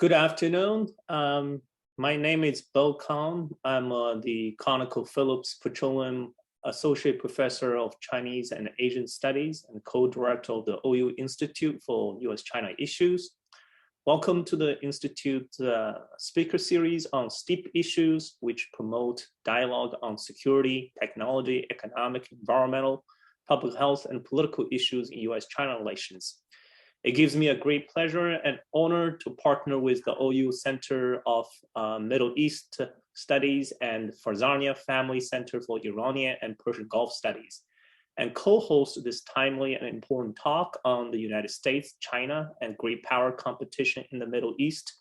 Good afternoon. My name is Bo Kong. I'm the ConocoPhillips Petroleum Associate Professor of Chinese and Asian Studies and co-director of the OU Institute for U.S.-China Issues. Welcome to the Institute speaker series on STEEP issues, which promote dialogue on security, technology, economic, environmental, public health, and political issues in U.S.-China relations. It gives me a great pleasure and honor to partner with the OU Center of Middle East Studies and Farzania Family Center for Iranian and Persian Gulf Studies, and co-host this timely and important talk on the United States, China, and great power competition in the Middle East.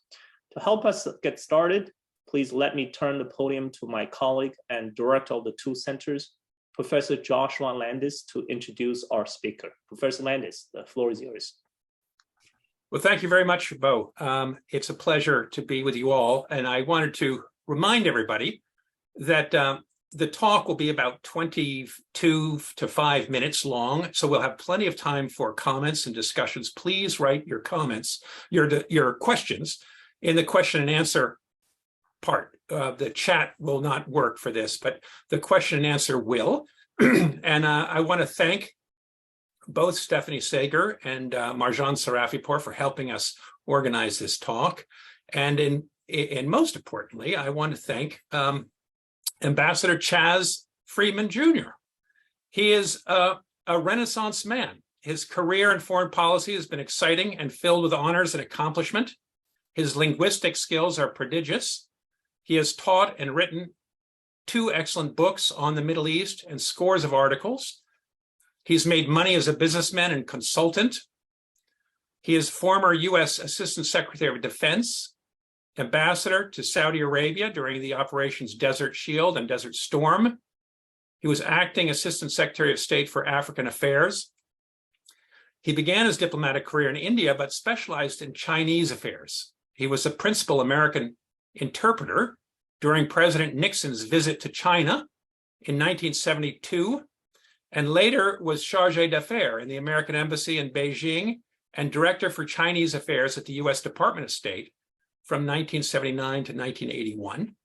To help us get started, please let me turn the podium to my colleague and director of the two centers, Professor Joshua Landis, to introduce our speaker. Professor Landis, the floor is yours. Well, thank you very much, Bo. It's a pleasure to be with you all. And I wanted to remind everybody that the talk will be about 22 to 5 minutes long. So we'll have plenty of time for comments and discussions. Please write your comments, your questions in the question and answer part. The chat will not work for this, but the question and answer will. And I want to thank both Stephanie Sager and Marjan Sarafipour for helping us organize this talk. And most importantly, I want to thank Ambassador Chaz Freeman Jr. He is a Renaissance man. His career in foreign policy has been exciting and filled with honors and accomplishment. His linguistic skills are prodigious. He has taught and written 2 excellent books on the Middle East and scores of articles. He's made money as a businessman and consultant. He is former U.S. Assistant Secretary of Defense, ambassador to Saudi Arabia during the Operations Desert Shield and Desert Storm. He was acting Assistant Secretary of State for African Affairs. He began his diplomatic career in India, but specialized in Chinese affairs. He was a principal American interpreter during President Nixon's visit to China in 1972. And later was charge d'affaires in the American Embassy in Beijing and director for Chinese affairs at the U.S. Department of State from 1979 to 1981.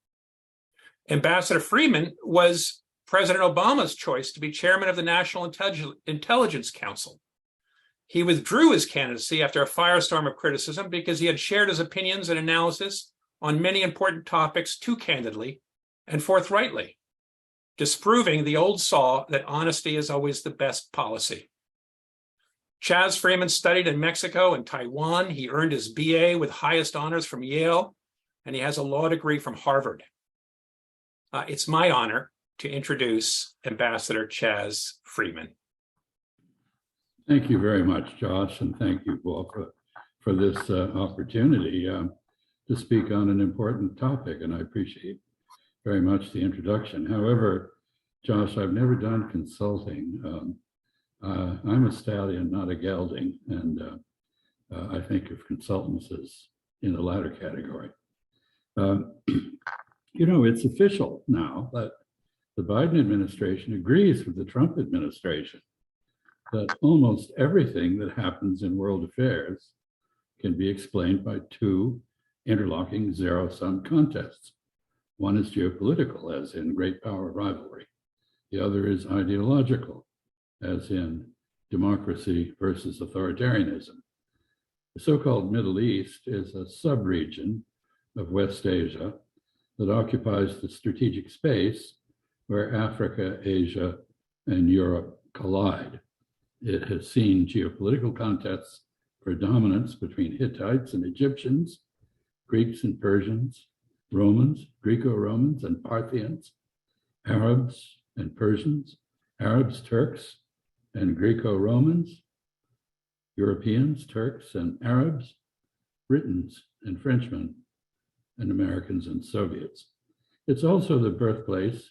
Ambassador Freeman was President Obama's choice to be chairman of the National Intelligence Council. He withdrew his candidacy after a firestorm of criticism because he had shared his opinions and analysis on many important topics too candidly and forthrightly, disproving the old saw that honesty is always the best policy. Chaz Freeman studied in Mexico and Taiwan. He earned his BA with highest honors from Yale, and he has a law degree from Harvard. It's my honor to introduce Ambassador Chaz Freeman. Thank you very much, Josh, and thank you, Paul, for this opportunity to speak on an important topic, and I appreciate very much the introduction. However, Josh, I've never done consulting. I'm a stallion, not a gelding, and I think of consultants as in the latter category. It's official now that the Biden administration agrees with the Trump administration that almost everything that happens in world affairs can be explained by 2 interlocking zero-sum contests. One is geopolitical, as in great power rivalry. The other is ideological, as in democracy versus authoritarianism. The so-called Middle East is a sub-region of West Asia that occupies the strategic space where Africa, Asia, and Europe collide. It has seen geopolitical contests for dominance between Hittites and Egyptians, Greeks and Persians, Romans, Greco-Romans and Parthians, Arabs and Persians, Arabs, Turks and Greco-Romans, Europeans, Turks and Arabs, Britons and Frenchmen, and Americans and Soviets. It's also the birthplace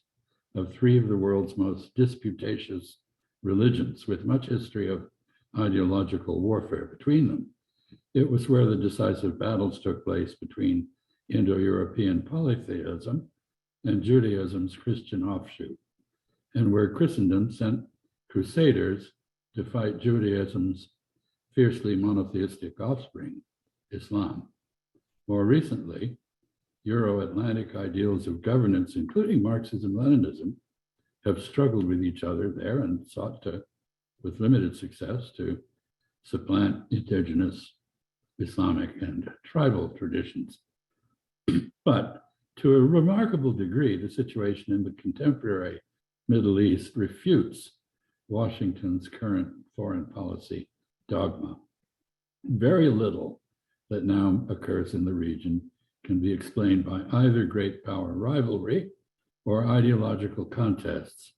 of 3 of the world's most disputatious religions, with much history of ideological warfare between them. It was where the decisive battles took place between Indo-European polytheism and Judaism's Christian offshoot, and where Christendom sent crusaders to fight Judaism's fiercely monotheistic offspring, Islam. More recently, Euro-Atlantic ideals of governance, including Marxism-Leninism, have struggled with each other there and sought to, with limited success, to supplant indigenous Islamic and tribal traditions. But to a remarkable degree, the situation in the contemporary Middle East refutes Washington's current foreign policy dogma. Very little that now occurs in the region can be explained by either great power rivalry or ideological contests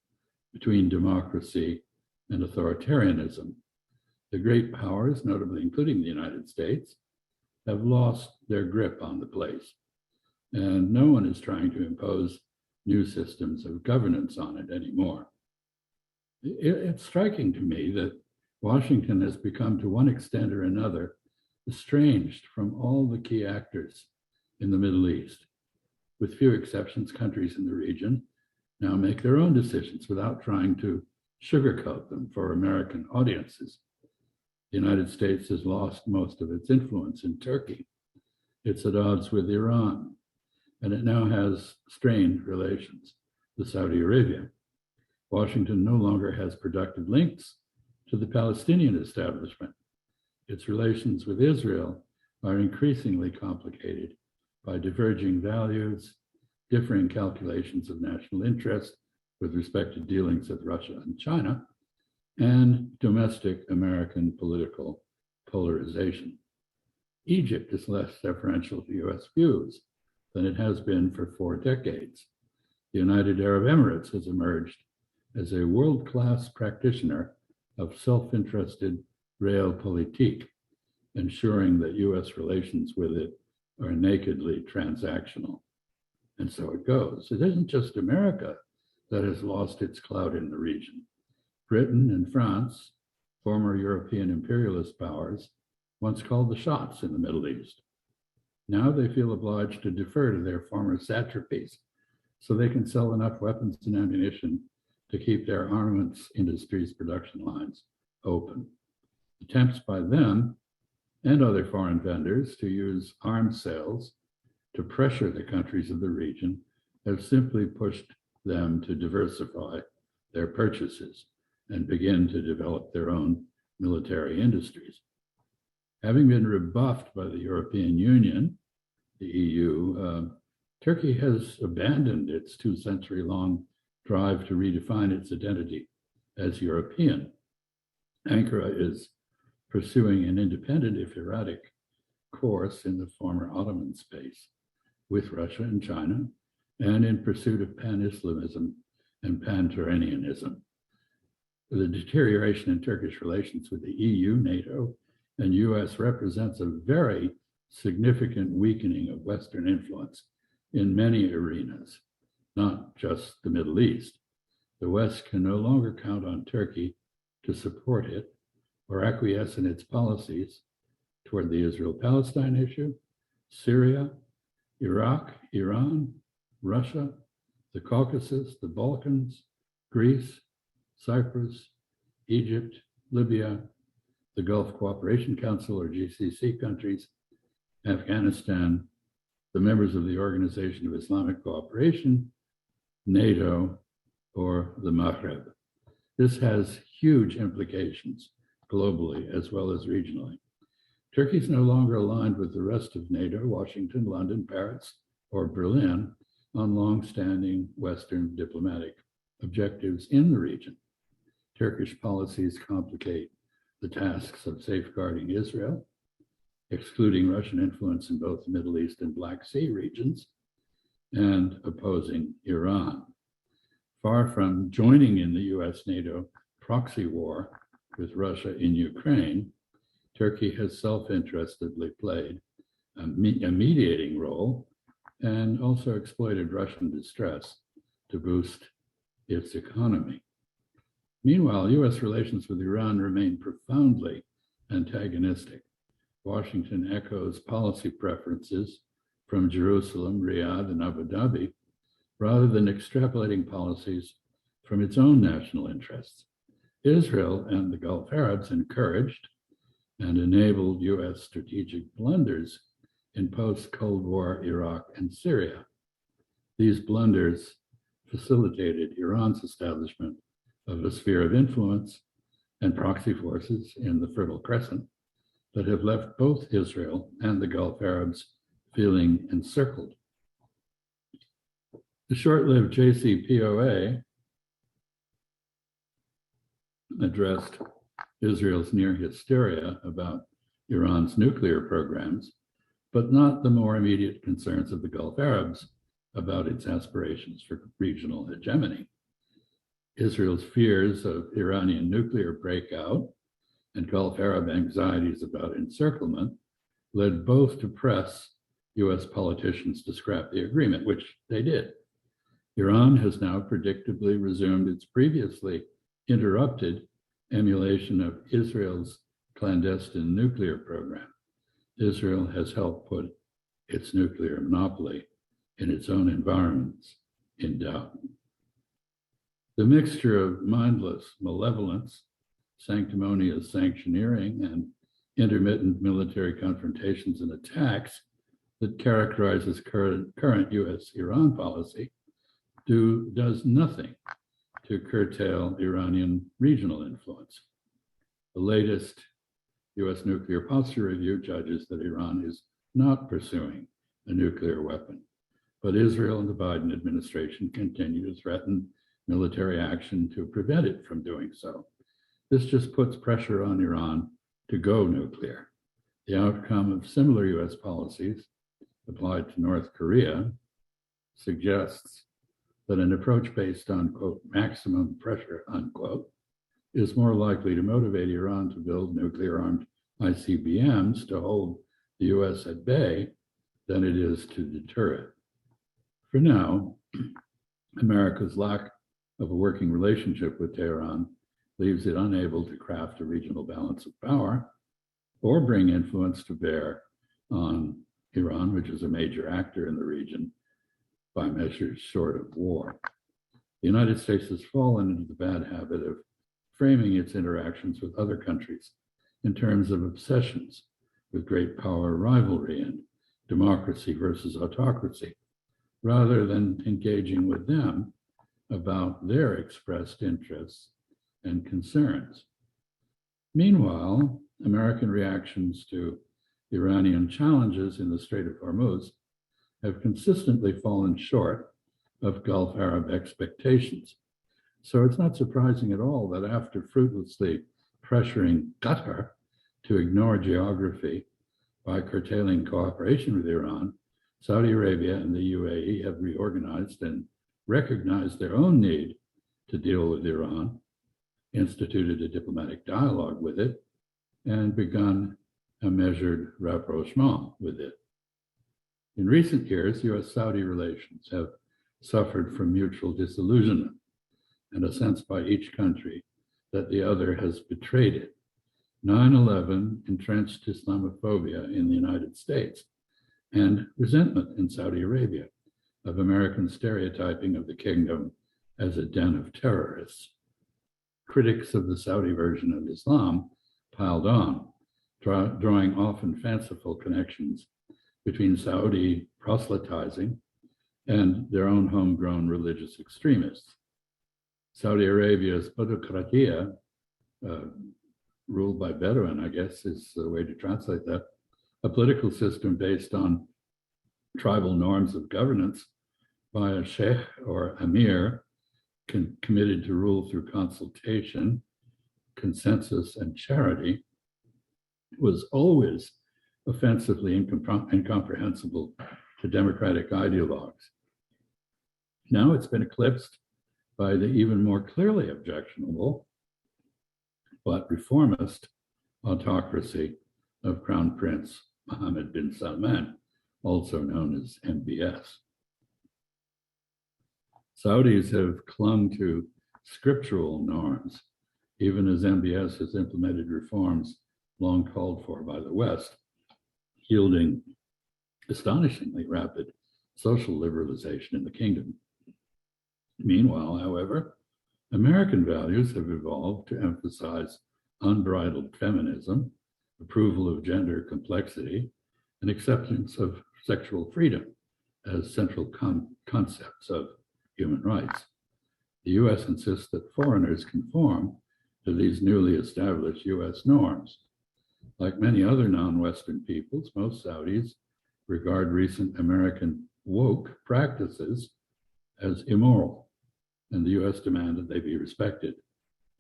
between democracy and authoritarianism. The great powers, notably including the United States, have lost their grip on the place, and no one is trying to impose new systems of governance on it anymore. It's striking to me that Washington has become, to one extent or another, estranged from all the key actors in the Middle East. With few exceptions, countries in the region now make their own decisions without trying to sugarcoat them for American audiences. The United States has lost most of its influence in Turkey. It's at odds with Iran, and it now has strained relations with Saudi Arabia. Washington no longer has productive links to the Palestinian establishment. Its relations with Israel are increasingly complicated by diverging values, differing calculations of national interest with respect to dealings with Russia and China, and domestic American political polarization. Egypt is less deferential to US views than it has been for 4 decades. The United Arab Emirates has emerged as a world-class practitioner of self-interested realpolitik, ensuring that US relations with it are nakedly transactional. And so it goes. It isn't just America that has lost its clout in the region. Britain and France, former European imperialist powers, once called the shots in the Middle East. Now they feel obliged to defer to their former satrapies so they can sell enough weapons and ammunition to keep their armaments industry's production lines open. Attempts by them and other foreign vendors to use arms sales to pressure the countries of the region have simply pushed them to diversify their purchases and begin to develop their own military industries. Having been rebuffed by the European Union, the EU, Turkey has abandoned its 2-century-long drive to redefine its identity as European. Ankara is pursuing an independent, if erratic, course in the former Ottoman space with Russia and China, and in pursuit of pan-Islamism and pan-Turanianism. The deterioration in Turkish relations with the EU, NATO, and US represents a very significant weakening of Western influence in many arenas, not just the Middle East. The West can no longer count on Turkey to support it or acquiesce in its policies toward the Israel-Palestine issue, Syria, Iraq, Iran, Russia, the Caucasus, the Balkans, Greece, Cyprus, Egypt, Libya, the Gulf Cooperation Council or GCC countries, Afghanistan, the members of the Organization of Islamic Cooperation, NATO, or the Maghreb. This has huge implications globally as well as regionally. Turkey is no longer aligned with the rest of NATO, Washington, London, Paris, or Berlin on long-standing Western diplomatic objectives in the region. Turkish policies complicate the tasks of safeguarding Israel, excluding Russian influence in both the Middle East and Black Sea regions, and opposing Iran. Far from joining in the US-NATO proxy war with Russia in Ukraine, Turkey has self-interestedly played a mediating role and also exploited Russian distress to boost its economy. Meanwhile, US relations with Iran remain profoundly antagonistic. Washington echoes policy preferences from Jerusalem, Riyadh, and Abu Dhabi, rather than extrapolating policies from its own national interests. Israel and the Gulf Arabs encouraged and enabled US strategic blunders in post-Cold War Iraq and Syria. These blunders facilitated Iran's establishment of a sphere of influence and proxy forces in the Fertile Crescent that have left both Israel and the Gulf Arabs feeling encircled. The short-lived JCPOA addressed Israel's near hysteria about Iran's nuclear programs, but not the more immediate concerns of the Gulf Arabs about its aspirations for regional hegemony. Israel's fears of Iranian nuclear breakout and Gulf Arab anxieties about encirclement led both to press US politicians to scrap the agreement, which they did. Iran has now predictably resumed its previously interrupted emulation of Israel's clandestine nuclear program. Israel has helped put its nuclear monopoly in its own environments in doubt. The mixture of mindless malevolence, sanctimonious sanctioneering, and intermittent military confrontations and attacks that characterizes current US-Iran policy does nothing to curtail Iranian regional influence. The latest US nuclear posture review judges that Iran is not pursuing a nuclear weapon, but Israel and the Biden administration continue to threaten military action to prevent it from doing so. This just puts pressure on Iran to go nuclear. The outcome of similar US policies applied to North Korea suggests that an approach based on, quote, maximum pressure, unquote, is more likely to motivate Iran to build nuclear-armed ICBMs to hold the US at bay than it is to deter it. For now, America's lack of a working relationship with Tehran leaves it unable to craft a regional balance of power or bring influence to bear on Iran, which is a major actor in the region, by measures short of war. The United States has fallen into the bad habit of framing its interactions with other countries in terms of obsessions with great power rivalry and democracy versus autocracy, rather than engaging with them about their expressed interests and concerns. Meanwhile, American reactions to Iranian challenges in the Strait of Hormuz have consistently fallen short of Gulf Arab expectations. So it's not surprising at all that after fruitlessly pressuring Qatar to ignore geography by curtailing cooperation with Iran, Saudi Arabia and the UAE have reorganized and recognized their own need to deal with Iran, instituted a diplomatic dialogue with it, and begun a measured rapprochement with it. In recent years, U.S. Saudi relations have suffered from mutual disillusionment and a sense by each country that the other has betrayed it. 9/11 entrenched Islamophobia in the United States and resentment in Saudi Arabia of American stereotyping of the kingdom as a den of terrorists. Critics of the Saudi version of Islam piled on, drawing often fanciful connections between Saudi proselytizing and their own homegrown religious extremists. Saudi Arabia's autocratia, ruled by Bedouin, I guess is the way to translate that, a political system based on tribal norms of governance by a sheikh or emir committed to rule through consultation, consensus, and charity, was always offensively incomprehensible to democratic ideologues. Now it's been eclipsed by the even more clearly objectionable but reformist autocracy of Crown Prince Mohammed bin Salman, also known as MBS. Saudis have clung to scriptural norms, even as MBS has implemented reforms long called for by the West, yielding astonishingly rapid social liberalization in the kingdom. Meanwhile, however, American values have evolved to emphasize unbridled feminism, approval of gender complexity, and acceptance of sexual freedom as central concepts of human rights. The U.S. insists that foreigners conform to these newly established U.S. norms. Like many other non-Western peoples, most Saudis regard recent American woke practices as immoral, and the U.S. demand that they be respected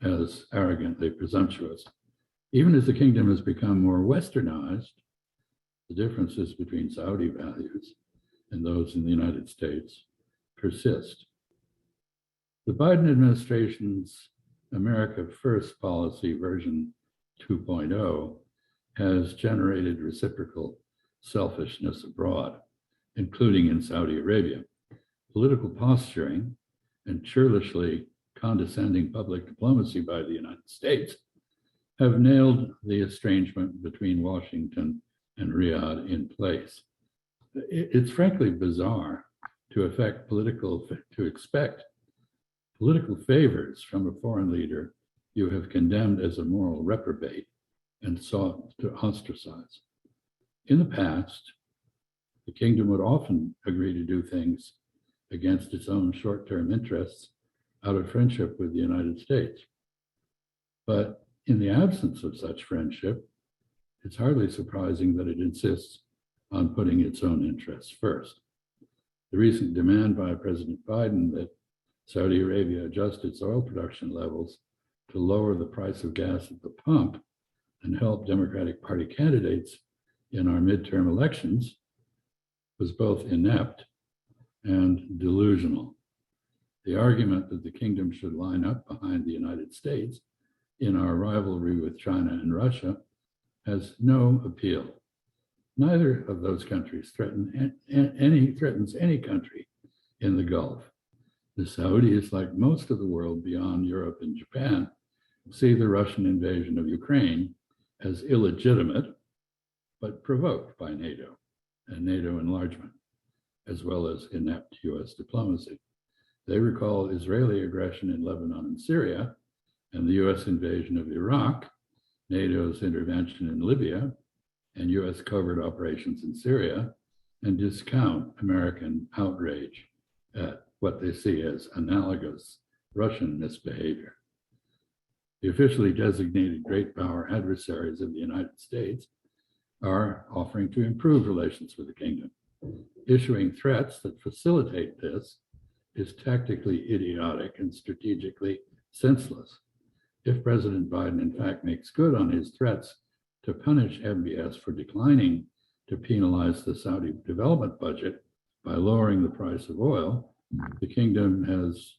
as arrogantly presumptuous. Even as the kingdom has become more westernized, the differences between Saudi values and those in the United States persist. The Biden administration's America First policy version 2.0 has generated reciprocal selfishness abroad, including in Saudi Arabia. Political posturing and churlishly condescending public diplomacy by the United States have nailed the estrangement between Washington and Riyadh in place. It's frankly bizarre to expect political favors from a foreign leader you have condemned as a moral reprobate and sought to ostracize. In the past, the kingdom would often agree to do things against its own short-term interests out of friendship with the United States. But in the absence of such friendship, it's hardly surprising that it insists on putting its own interests first. The recent demand by President Biden that Saudi Arabia adjust its oil production levels to lower the price of gas at the pump and help Democratic Party candidates in our midterm elections was both inept and delusional. The argument that the kingdom should line up behind the United States in our rivalry with China and Russia has no appeal. Neither of those countries threatens any country in the Gulf. The Saudis, like most of the world beyond Europe and Japan, see the Russian invasion of Ukraine as illegitimate, but provoked by NATO and NATO enlargement, as well as inept US diplomacy. They recall Israeli aggression in Lebanon and Syria, and the US invasion of Iraq, NATO's intervention in Libya, and US covert operations in Syria, and discount American outrage at what they see as analogous Russian misbehavior. The officially designated great power adversaries of the United States are offering to improve relations with the kingdom. Issuing threats that facilitate this is tactically idiotic and strategically senseless. If President Biden, in fact, makes good on his threats to punish MBS for declining to penalize the Saudi development budget by lowering the price of oil, the kingdom has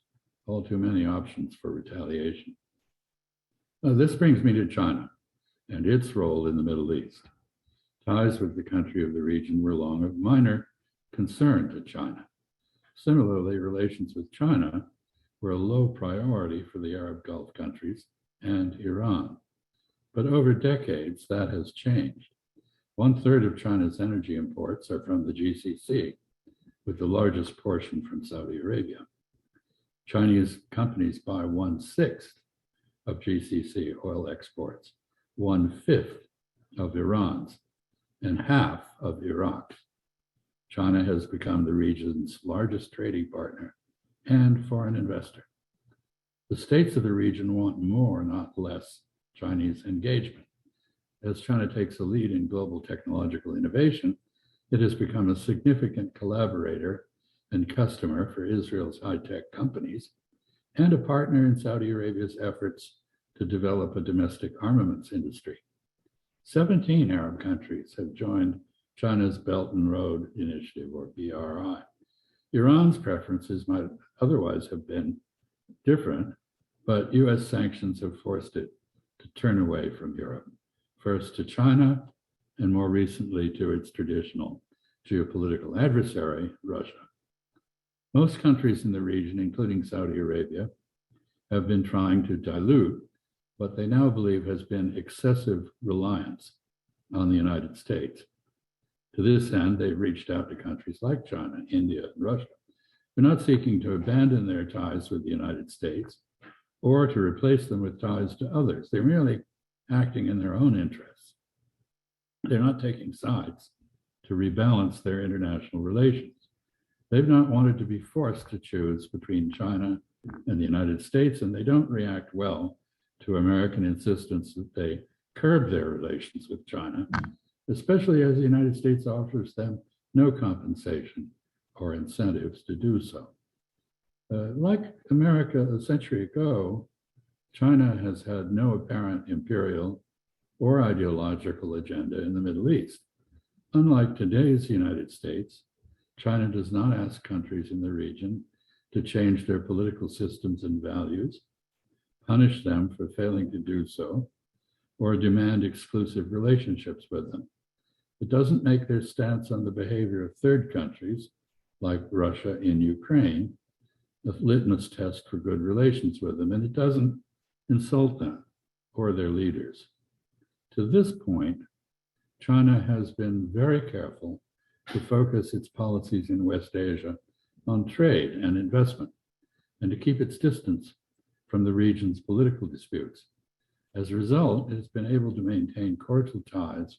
all too many options for retaliation. Now, this brings me to China and its role in the Middle East. Ties with the country of the region were long of minor concern to China. Similarly, relations with China were a low priority for the Arab Gulf countries and Iran. But over decades, that has changed. 1/3 of China's energy imports are from the GCC, with the largest portion from Saudi Arabia. Chinese companies buy 1/6 of GCC oil exports, 1/5 of Iran's, and half of Iraq's. China has become the region's largest trading partner and foreign investor. The states of the region want more, not less, Chinese engagement. As China takes a lead in global technological innovation, it has become a significant collaborator and customer for Israel's high-tech companies and a partner in Saudi Arabia's efforts to develop a domestic armaments industry. 17 Arab countries have joined China's Belt and Road Initiative, or BRI. Iran's preferences might otherwise have been different, but US sanctions have forced it to turn away from Europe, first to China, and more recently to its traditional geopolitical adversary, Russia. Most countries in the region, including Saudi Arabia, have been trying to dilute what they now believe has been excessive reliance on the United States. To this end, they've reached out to countries like China, India, and Russia. They're not seeking to abandon their ties with the United States or to replace them with ties to others. They're merely acting in their own interests. They're not taking sides to rebalance their international relations. They've not wanted to be forced to choose between China and the United States, and they don't react well to American insistence that they curb their relations with China, especially as the United States offers them no compensation or incentives to do so. Like America a century ago, China has had no apparent imperial or ideological agenda in the Middle East. Unlike today's United States, China does not ask countries in the region to change their political systems and values, punish them for failing to do so, or demand exclusive relationships with them. It doesn't make their stance on the behavior of third countries, like Russia in Ukraine, a litmus test for good relations with them, and it doesn't insult them or their leaders. To this point, China has been very careful to focus its policies in West Asia on trade and investment, and to keep its distance from the region's political disputes. As a result, it has been able to maintain cordial ties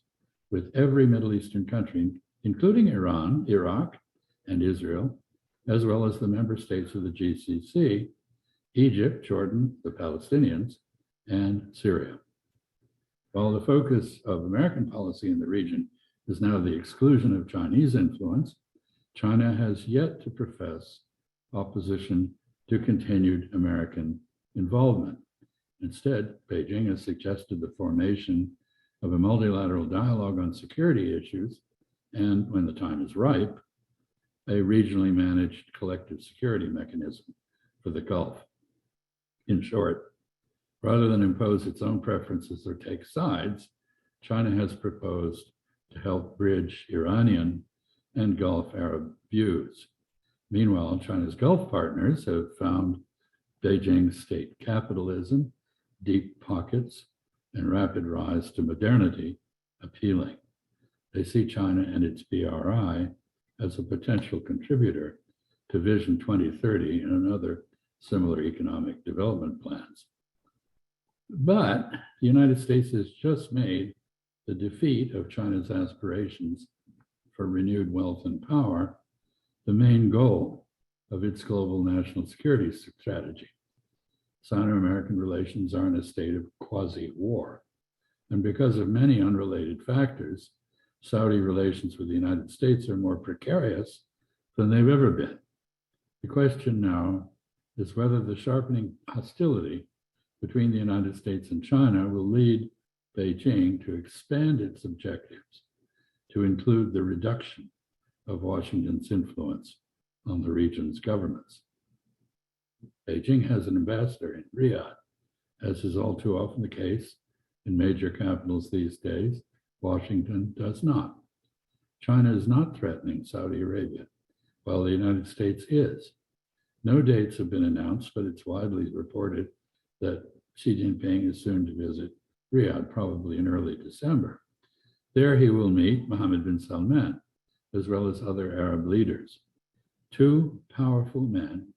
with every Middle Eastern country, including Iran, Iraq, and Israel, as well as the member states of the GCC, Egypt, Jordan, the Palestinians, and Syria. While the focus of American policy in the region is now the exclusion of Chinese influence, China has yet to profess opposition to continued American involvement. Instead, Beijing has suggested the formation of a multilateral dialogue on security issues and, when the time is ripe, a regionally managed collective security mechanism for the Gulf. In short, rather than impose its own preferences or take sides, China has proposed to help bridge Iranian and Gulf Arab views. Meanwhile, China's Gulf partners have found Beijing's state capitalism, deep pockets, and rapid rise to modernity appealing. They see China and its BRI as a potential contributor to Vision 2030 and other similar economic development plans. But the United States has just made the defeat of China's aspirations for renewed wealth and power the main goal of its global national security strategy. Sino-American relations are in a state of quasi-war. And because of many unrelated factors, Saudi relations with the United States are more precarious than they've ever been. The question now is whether the sharpening hostility between the United States and China will lead Beijing to expand its objectives to include the reduction of Washington's influence on the region's governments. Beijing has an ambassador in Riyadh, as is all too often the case in major capitals these days. Washington does not. China is not threatening Saudi Arabia, while the United States is. No dates have been announced, but it's widely reported that Xi Jinping is soon to visit Riyadh, probably in early December. There he will meet Mohammed bin Salman, as well as other Arab leaders. Two powerful men,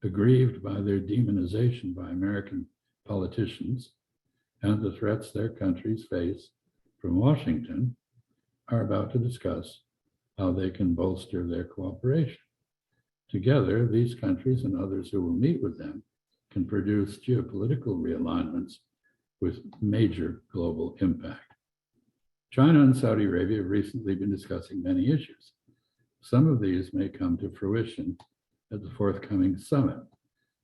aggrieved by their demonization by American politicians and the threats their countries face from Washington, are about to discuss how they can bolster their cooperation. Together, these countries and others who will meet with them can produce geopolitical realignments with major global impact. China and Saudi Arabia have recently been discussing many issues. Some of these may come to fruition at the forthcoming summit.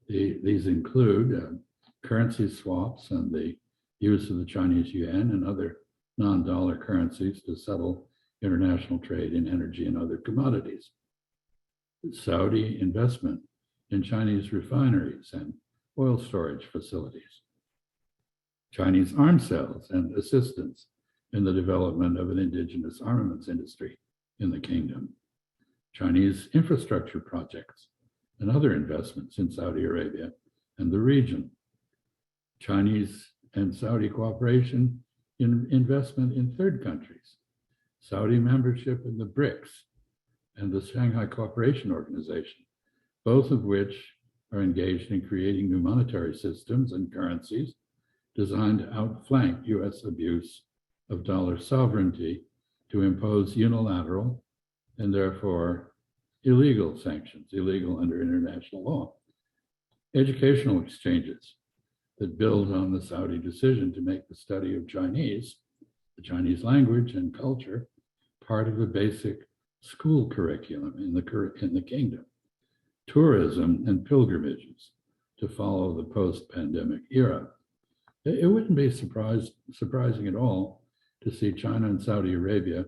These include currency swaps and the use of the Chinese yuan and other non-dollar currencies to settle international trade in energy and other commodities. Saudi investment in Chinese refineries and oil storage facilities. Chinese arms sales and assistance in the development of an indigenous armaments industry in the kingdom. Chinese infrastructure projects and other investments in Saudi Arabia and the region. Chinese and Saudi cooperation in investment in third countries. Saudi membership in the BRICS and the Shanghai Cooperation Organization, both of which are engaged in creating new monetary systems and currencies designed to outflank U.S. abuse of dollar sovereignty to impose unilateral and therefore illegal sanctions, illegal under international law. Educational exchanges that build on the Saudi decision to make the study of the Chinese language and culture, part of the basic school curriculum in the kingdom. Tourism and pilgrimages to follow the post-pandemic era. It wouldn't be surprising at all to see China and Saudi Arabia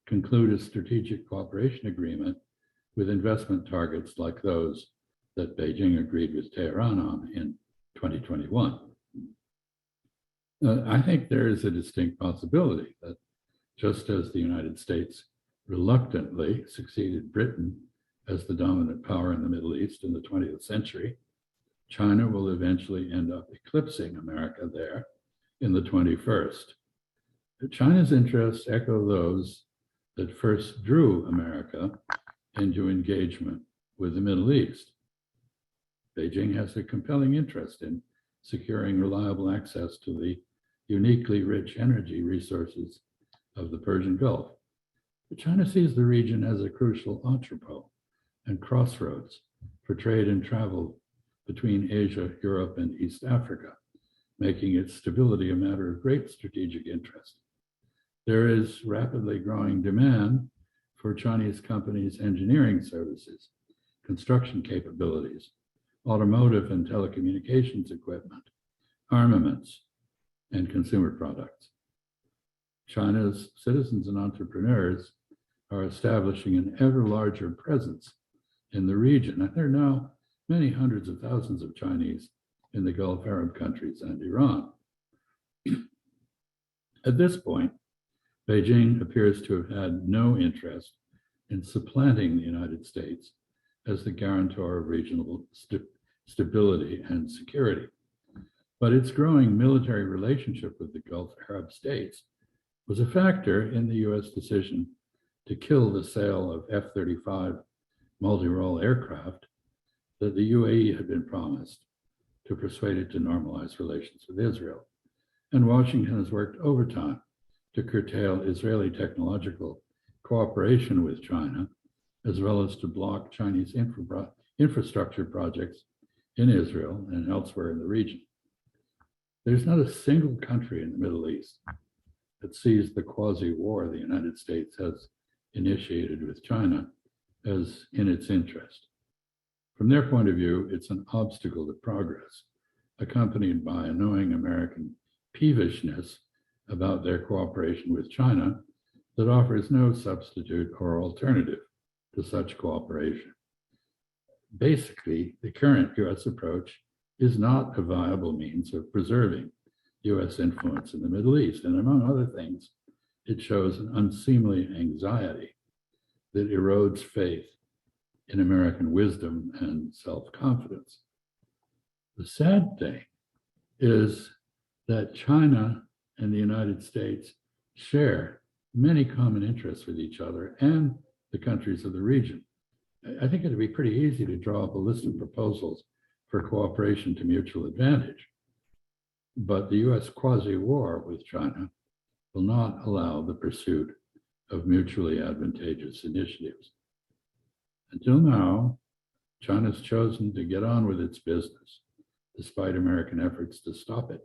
conclude a strategic cooperation agreement with investment targets like those that Beijing agreed with Tehran on in 2021. I think there is a distinct possibility that just as the United States reluctantly succeeded Britain as the dominant power in the Middle East in the 20th century, China will eventually end up eclipsing America there in the 21st. China's interests echo those that first drew America into engagement with the Middle East. Beijing has a compelling interest in securing reliable access to the uniquely rich energy resources of the Persian Gulf. But China sees the region as a crucial entrepot and crossroads for trade and travel between Asia, Europe, and East Africa, making its stability a matter of great strategic interest. There is rapidly growing demand for Chinese companies' engineering services, construction capabilities, automotive and telecommunications equipment, armaments, and consumer products. China's citizens and entrepreneurs are establishing an ever larger presence in the region. And there are now many hundreds of thousands of Chinese in the Gulf Arab countries and Iran. At this point, Beijing appears to have had no interest in supplanting the United States as the guarantor of regional stability and security. But its growing military relationship with the Gulf Arab states was a factor in the US decision to kill the sale of F-35 multi-role aircraft that the UAE had been promised to persuade it to normalize relations with Israel. And Washington has worked overtime to curtail Israeli technological cooperation with China, as well as to block Chinese infrastructure projects in Israel and elsewhere in the region. There's not a single country in the Middle East that sees the quasi-war the United States has initiated with China as in its interest. From their point of view, it's an obstacle to progress, accompanied by annoying American peevishness about their cooperation with China that offers no substitute or alternative to such cooperation. Basically, the current US approach is not a viable means of preserving US influence in the Middle East. And among other things, it shows an unseemly anxiety that erodes faith in American wisdom and self-confidence. The sad thing is that China and the United States share many common interests with each other and the countries of the region. I think it'd be pretty easy to draw up a list of proposals for cooperation to mutual advantage. But the US quasi-war with China will not allow the pursuit of mutually advantageous initiatives. Until now, China's chosen to get on with its business, despite American efforts to stop it.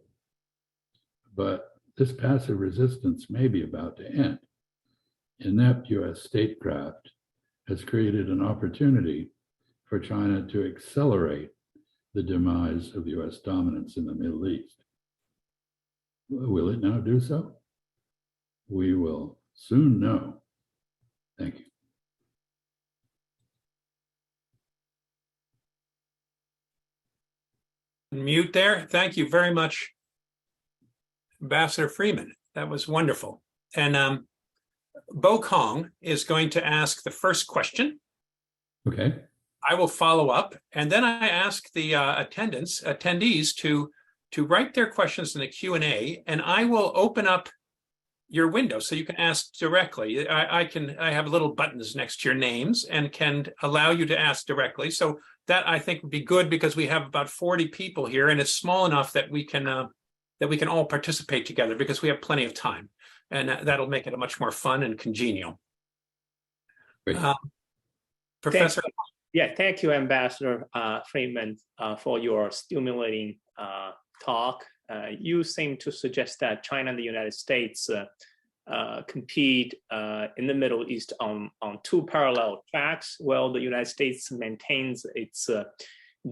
But this passive resistance may be about to end. Inept US statecraft has created an opportunity for China to accelerate the demise of US dominance in the Middle East. Will it now do so? We will soon know. Thank you. Mute there. Thank you very much, Ambassador Freeman. That was wonderful. And Bo Kong is going to ask the first question. Okay. I will follow up, and then I ask the attendees to write their questions in the Q&A, and I will open up your window so you can ask directly. I have little buttons next to your names and can allow you to ask directly. So that I think would be good because we have about 40 people here, and it's small enough that we can that we can all participate together because we have plenty of time, and that'll make it a much more fun and congenial. Professor. Thank you, Ambassador Freeman, for your stimulating talk. You seem to suggest that China and the United States compete in the Middle East on two parallel tracks. Well, the United States maintains its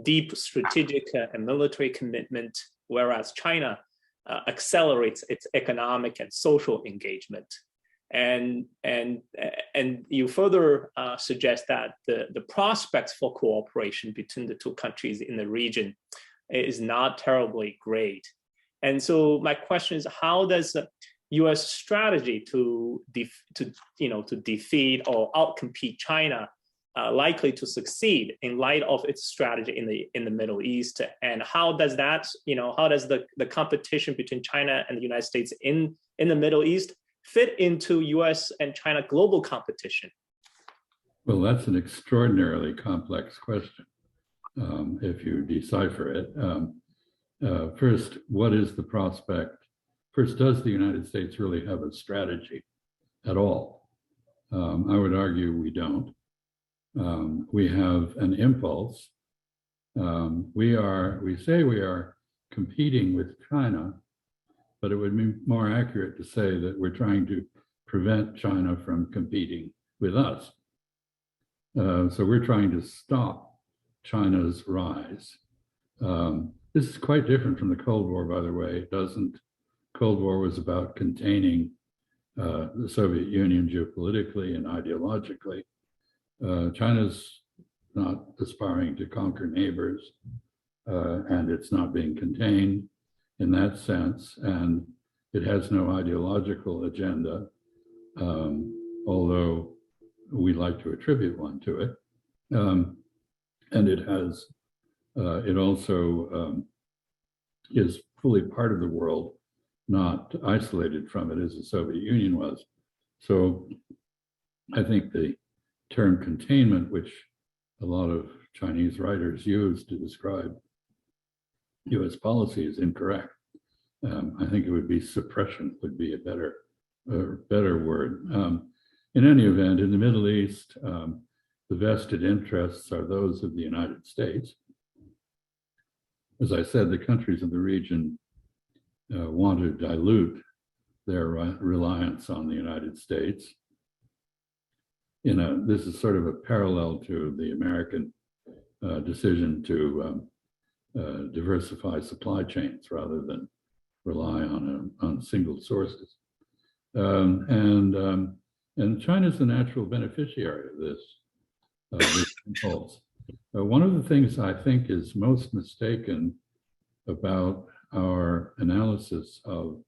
deep strategic and military commitment, whereas China accelerates its economic and social engagement. And you further suggest that the prospects for cooperation between the two countries in the region is not terribly great. And so my question is, how does the U.S. strategy to defeat or outcompete China likely to succeed in light of its strategy in the Middle East? And how does that, how does the competition between China and the United States in the Middle East fit into U.S. and China global competition? Well, that's an extraordinarily complex question, if you decipher it. First, what is the prospect? First, does the United States really have a strategy at all? I would argue we don't. We have an impulse. We say we are competing with China, but it would be more accurate to say that we're trying to prevent China from competing with us. So we're trying to stop China's rise. This is quite different from the Cold War, by the way. Cold War was about containing the Soviet Union geopolitically and ideologically. China's not aspiring to conquer neighbors, and it's not being contained in that sense, and it has no ideological agenda, although we like to attribute one to it. And it also is fully part of the world, not isolated from it as the Soviet Union was. So I think the term containment, which a lot of Chinese writers use to describe U.S. policy, is incorrect. I think it would be suppression would be a better word. In any event, in the Middle East, the vested interests are those of the United States. As I said, the countries in the region want to dilute their reliance on the United States. This is sort of a parallel to the American decision to diversify supply chains rather than rely on single sources. And China's the natural beneficiary of this impulse. One of the things I think is most mistaken about our analysis of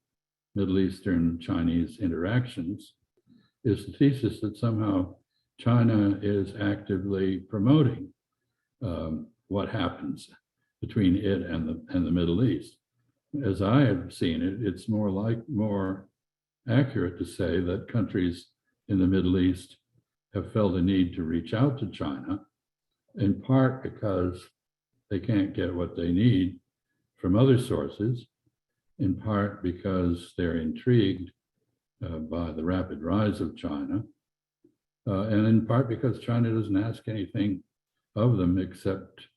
Middle Eastern Chinese interactions is the thesis that somehow China is actively promoting what happens between it and the Middle East. As I have seen it, it's more accurate to say that countries in the Middle East have felt a need to reach out to China, in part because they can't get what they need from other sources, in part because they're intrigued by the rapid rise of China, and in part because China doesn't ask anything of them except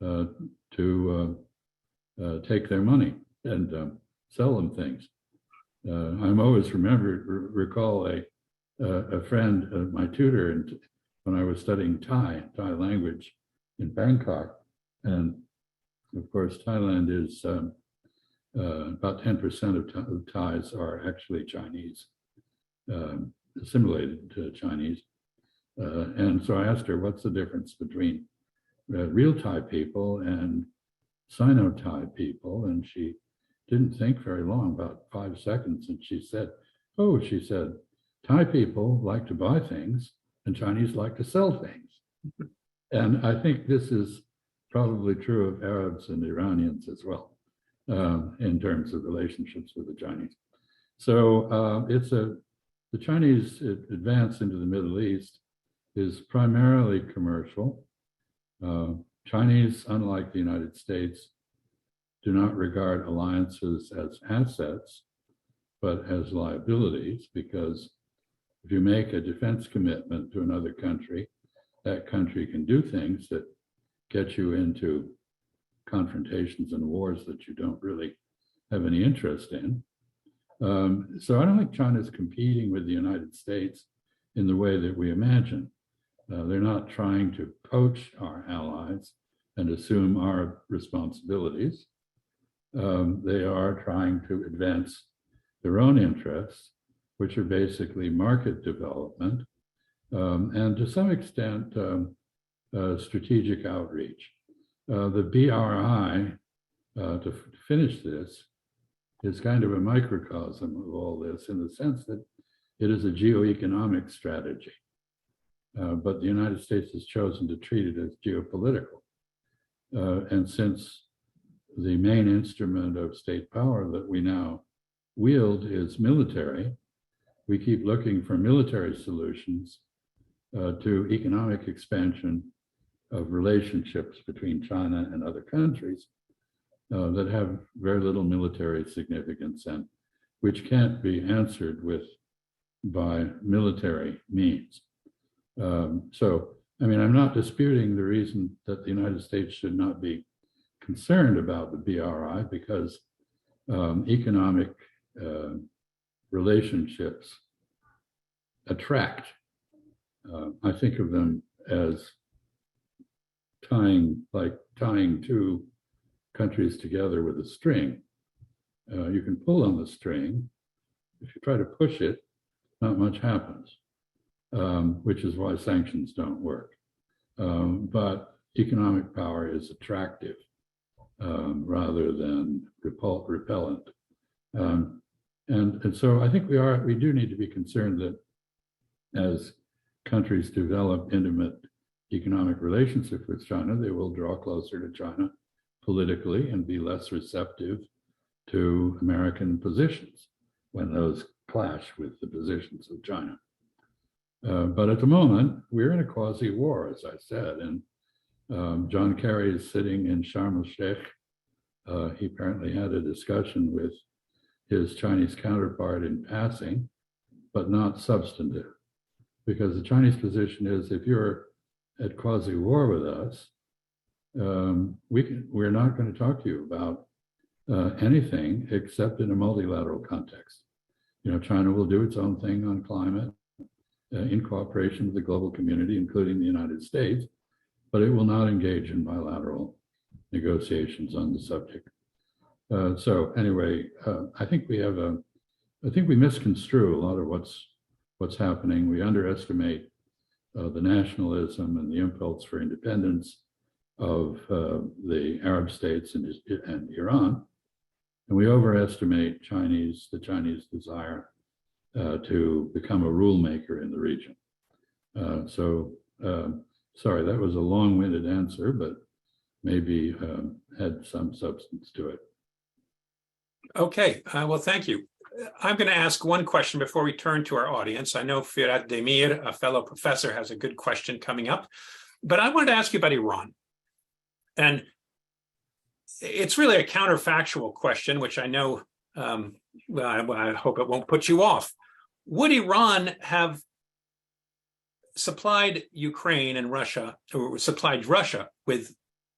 to take their money and sell them things. I'm always recall a friend, my tutor, when I was studying Thai language in Bangkok, and of course Thailand is about 10% of Thais are actually Chinese, assimilated to Chinese. And so I asked her, what's the difference between real Thai people and Sino-Thai people? And she didn't think very long, about 5 seconds. And she said, Thai people like to buy things and Chinese like to sell things. And I think this is probably true of Arabs and Iranians as well, in terms of relationships with the Chinese. So the Chinese advance into the Middle East is primarily commercial. Chinese, unlike the United States, do not regard alliances as assets, but as liabilities, because if you make a defense commitment to another country, that country can do things that get you into confrontations and wars that you don't really have any interest in. So I don't think China is competing with the United States in the way that we imagine. They're not trying to poach our allies and assume our responsibilities. They are trying to advance their own interests, which are basically market development, and to some extent, strategic outreach. The BRI, to finish this, is kind of a microcosm of all this in the sense that it is a geoeconomic strategy. But the United States has chosen to treat it as geopolitical. And since the main instrument of state power that we now wield is military, we keep looking for military solutions to economic expansion of relationships between China and other countries that have very little military significance and which can't be answered by military means. So, I mean, I'm not disputing the reason that the United States should not be concerned about the BRI, because economic relationships attract. I think of them as tying two countries together with a string. You can pull on the string. If you try to push it, not much happens, which is why sanctions don't work. But economic power is attractive rather than repellent. And so I think we do need to be concerned that as countries develop intimate economic relationships with China, they will draw closer to China politically and be less receptive to American positions when those clash with the positions of China. But at the moment, we're in a quasi-war, as I said, and John Kerry is sitting in Sharm el-Sheikh. He apparently had a discussion with his Chinese counterpart in passing, but not substantive, because the Chinese position is, if you're at quasi-war with us, we're not going to talk to you about anything except in a multilateral context. You know, China will do its own thing on climate in cooperation with the global community, including the United States, but it will not engage in bilateral negotiations on the subject. So anyway, I think we misconstrue a lot of what's happening. We underestimate the nationalism and the impulse for independence of the Arab states and Iran, and we overestimate the Chinese desire to become a rule maker in the region. Sorry, that was a long-winded answer, but maybe had some substance to it. Okay, well, thank you. I'm going to ask one question before we turn to our audience. I know Firat Demir, a fellow professor, has a good question coming up, but I wanted to ask you about Iran. And it's really a counterfactual question, which I know, I hope it won't put you off. Would Iran have supplied Ukraine and Russia, or supplied Russia with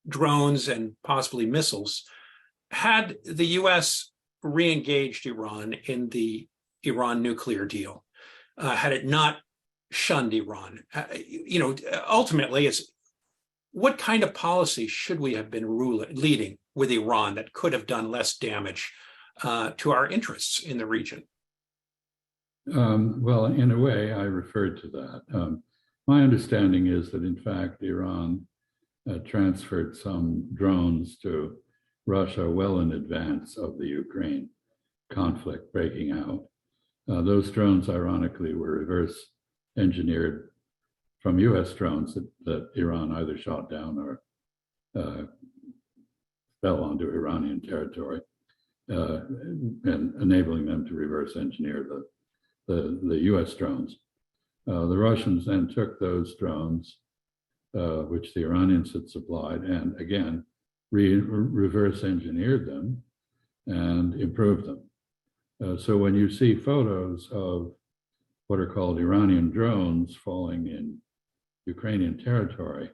drones and possibly missiles, had the U.S. re-engaged Iran in the Iran nuclear deal? Had it not shunned Iran? Ultimately, it's what kind of policy should we have been leading with Iran that could have done less damage to our interests in the region? Well, in a way, I referred to that. My understanding is that, in fact, Iran transferred some drones to Russia well in advance of the Ukraine conflict breaking out. Those drones, ironically, were reverse engineered from U.S. drones that Iran either shot down or fell onto Iranian territory, and enabling them to reverse engineer the U.S. drones. The Russians then took those drones, which the Iranians had supplied, and again, reverse engineered them and improved them. So when you see photos of what are called Iranian drones falling in Ukrainian territory,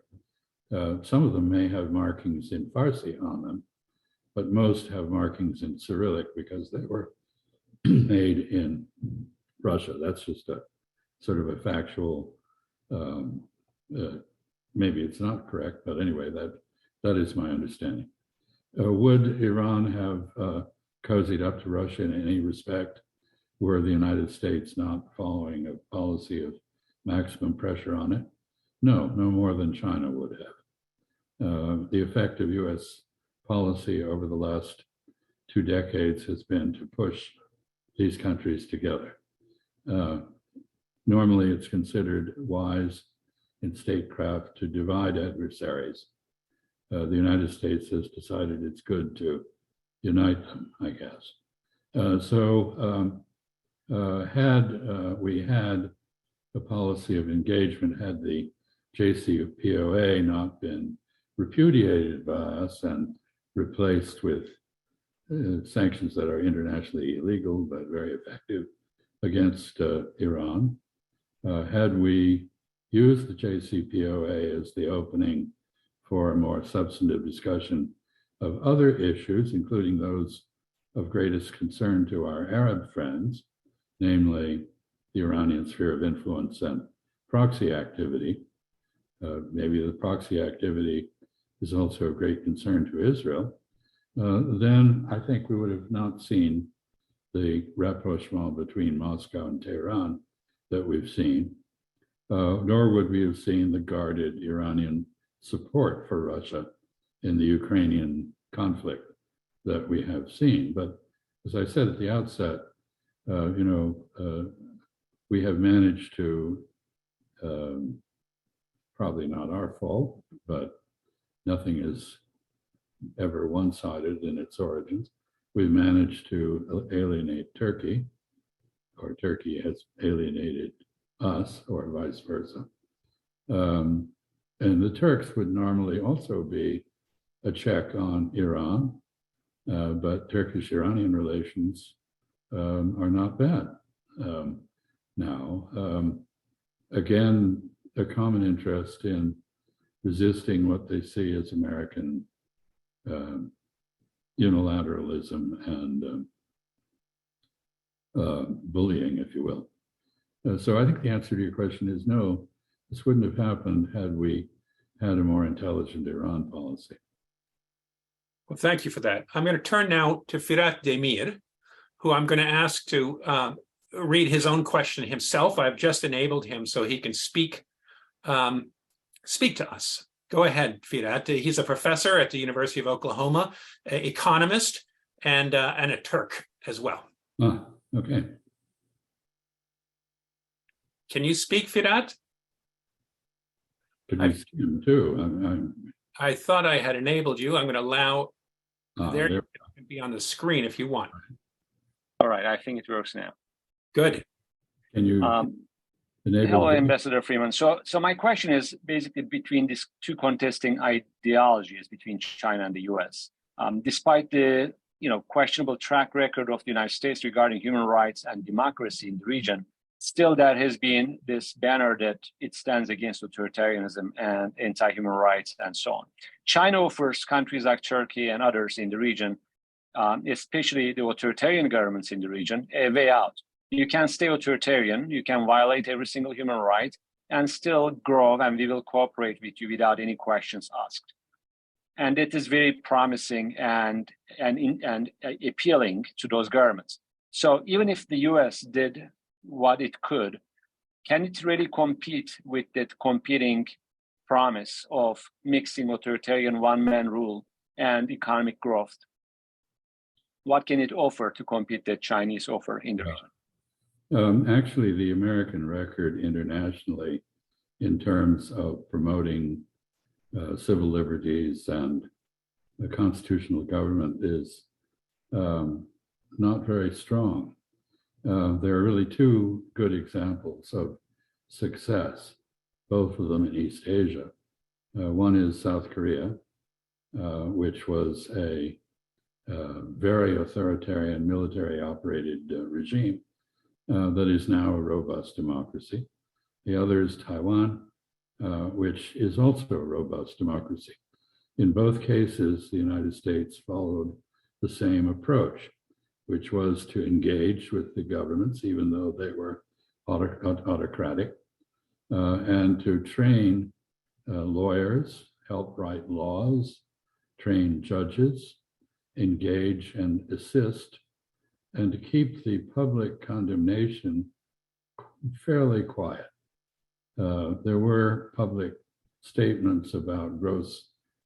some of them may have markings in Farsi on them, but most have markings in Cyrillic because they were made in Russia. That's just a sort of a factual, maybe it's not correct, but anyway, that is my understanding. Would Iran have cozied up to Russia in any respect were the United States not following a policy of maximum pressure on it? No, no more than China would have. The effect of U.S. policy over the last 2 decades has been to push these countries together. Normally, it's considered wise in statecraft to divide adversaries. The United States has decided it's good to unite them, I guess. Had we had a policy of engagement, had the JCPOA not been repudiated by us and replaced with sanctions that are internationally illegal but very effective against Iran, had we used the JCPOA as the opening for a more substantive discussion of other issues, including those of greatest concern to our Arab friends, namely the Iranian sphere of influence and proxy activity. Maybe the proxy activity is also of great concern to Israel. Then I think we would have not seen the rapprochement between Moscow and Tehran that we've seen, nor would we have seen the guarded Iranian support for Russia in the Ukrainian conflict that we have seen. But as I said at the outset, we have managed to, probably not our fault, but nothing is ever one-sided in its origins. We've managed to alienate Turkey, or Turkey has alienated us, or vice versa. And the Turks would normally also be a check on Iran, but Turkish-Iranian relations are not bad now. Again, a common interest in resisting what they see as American unilateralism and bullying, if you will. So I think the answer to your question is no, this wouldn't have happened had we had a more intelligent Iran policy. Well, thank you for that. I'm going to turn now to Firat Demir, who I'm going to ask to read his own question himself. I've just enabled him so he can speak to us. Go ahead, Firat. He's a professor at the University of Oklahoma, an economist, and a Turk as well. Ah, okay. Can you speak, Firat? Could you see him too? I thought I had enabled you. I'm going to allow. There you can be on the screen if you want. All right, I think it works now. Good. Can you enable? Hello, Ambassador Freeman. So my question is basically between these two contesting ideologies between China and the U.S. Despite the questionable track record of the United States regarding human rights and democracy in the region, still there has been this banner that it stands against authoritarianism and anti-human rights and so on. China offers countries like Turkey and others in the region, especially the authoritarian governments in the region, a way out. You can stay authoritarian, you can violate every single human right, and still grow, and we will cooperate with you without any questions asked. And it is very promising and appealing to those governments. So even if the U.S. did what it could, can it really compete with that competing promise of mixing authoritarian one-man rule and economic growth? What can it offer to compete that Chinese offer in the region? Actually, the American record internationally in terms of promoting civil liberties and a constitutional government is not very strong. There are really two good examples of success, both of them in East Asia. One is South Korea, which was a very authoritarian military operated regime that is now a robust democracy. The other is Taiwan, which is also a robust democracy. In both cases, the United States followed the same approach, which was to engage with the governments, even though they were autocratic, and to train lawyers, help write laws, train judges, engage and assist, and to keep the public condemnation fairly quiet. There were public statements about gross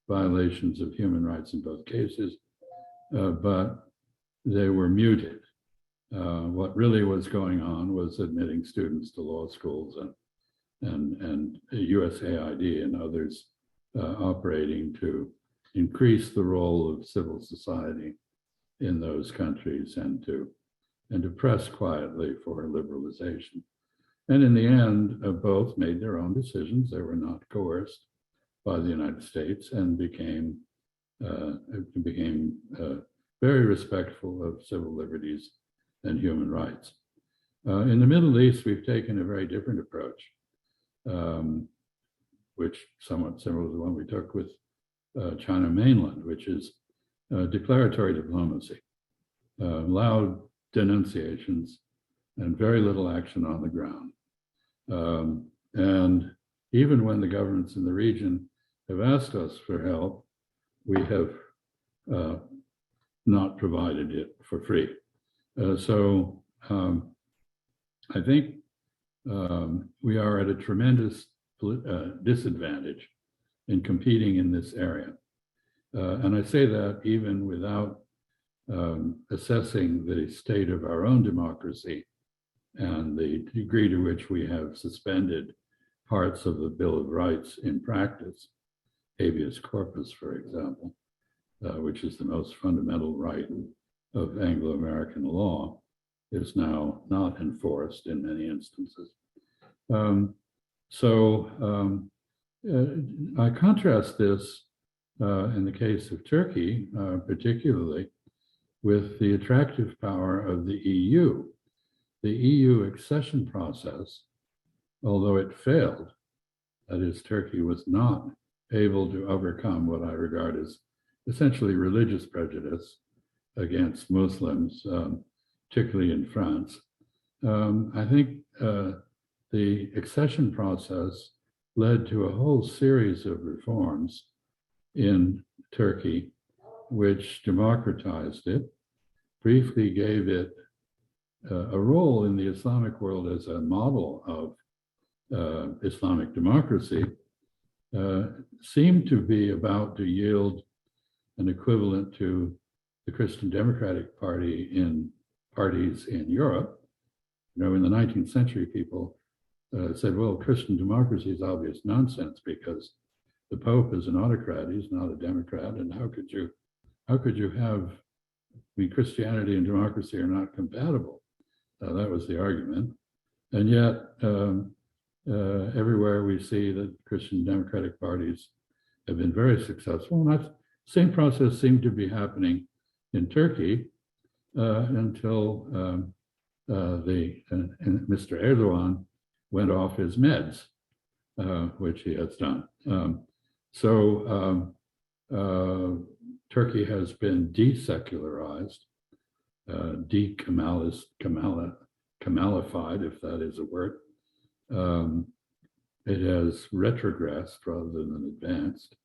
violations of human rights in both cases, but they were muted. What really was going on was admitting students to law schools and USAID and others operating to increase the role of civil society in those countries and to press quietly for liberalization. And in the end, both made their own decisions. They were not coerced by the United States and became very respectful of civil liberties and human rights. In the Middle East, we've taken a very different approach, which somewhat similar to the one we took with China mainland, which is declaratory diplomacy, loud denunciations, and very little action on the ground. And even when the governments in the region have asked us for help, we have not provided it for free. So I think we are at a tremendous disadvantage in competing in this area. And I say that even without assessing the state of our own democracy and the degree to which we have suspended parts of the Bill of Rights in practice, habeas corpus, for example, which is the most fundamental right of Anglo-American law, is now not enforced in many instances. I contrast this in the case of Turkey, particularly with the attractive power of the EU. The EU accession process, although it failed, that is, Turkey was not able to overcome what I regard as essentially religious prejudice against Muslims, particularly in France. I think the accession process led to a whole series of reforms in Turkey, which democratized it, briefly gave it a role in the Islamic world as a model of Islamic democracy, seemed to be about to yield an equivalent to the Christian Democratic Party in parties in Europe. You know, in the 19th century, people said, well, Christian democracy is obvious nonsense because the Pope is an autocrat, he's not a Democrat, and how could you have, Christianity and democracy are not compatible. That was the argument. And yet, everywhere we see that Christian democratic parties have been very successful. And that same process seemed to be happening in Turkey until Mr. Erdogan went off his meds, which he has done. Turkey has been desecularized, Kemalified, if that is a word. It has retrogressed rather than advanced.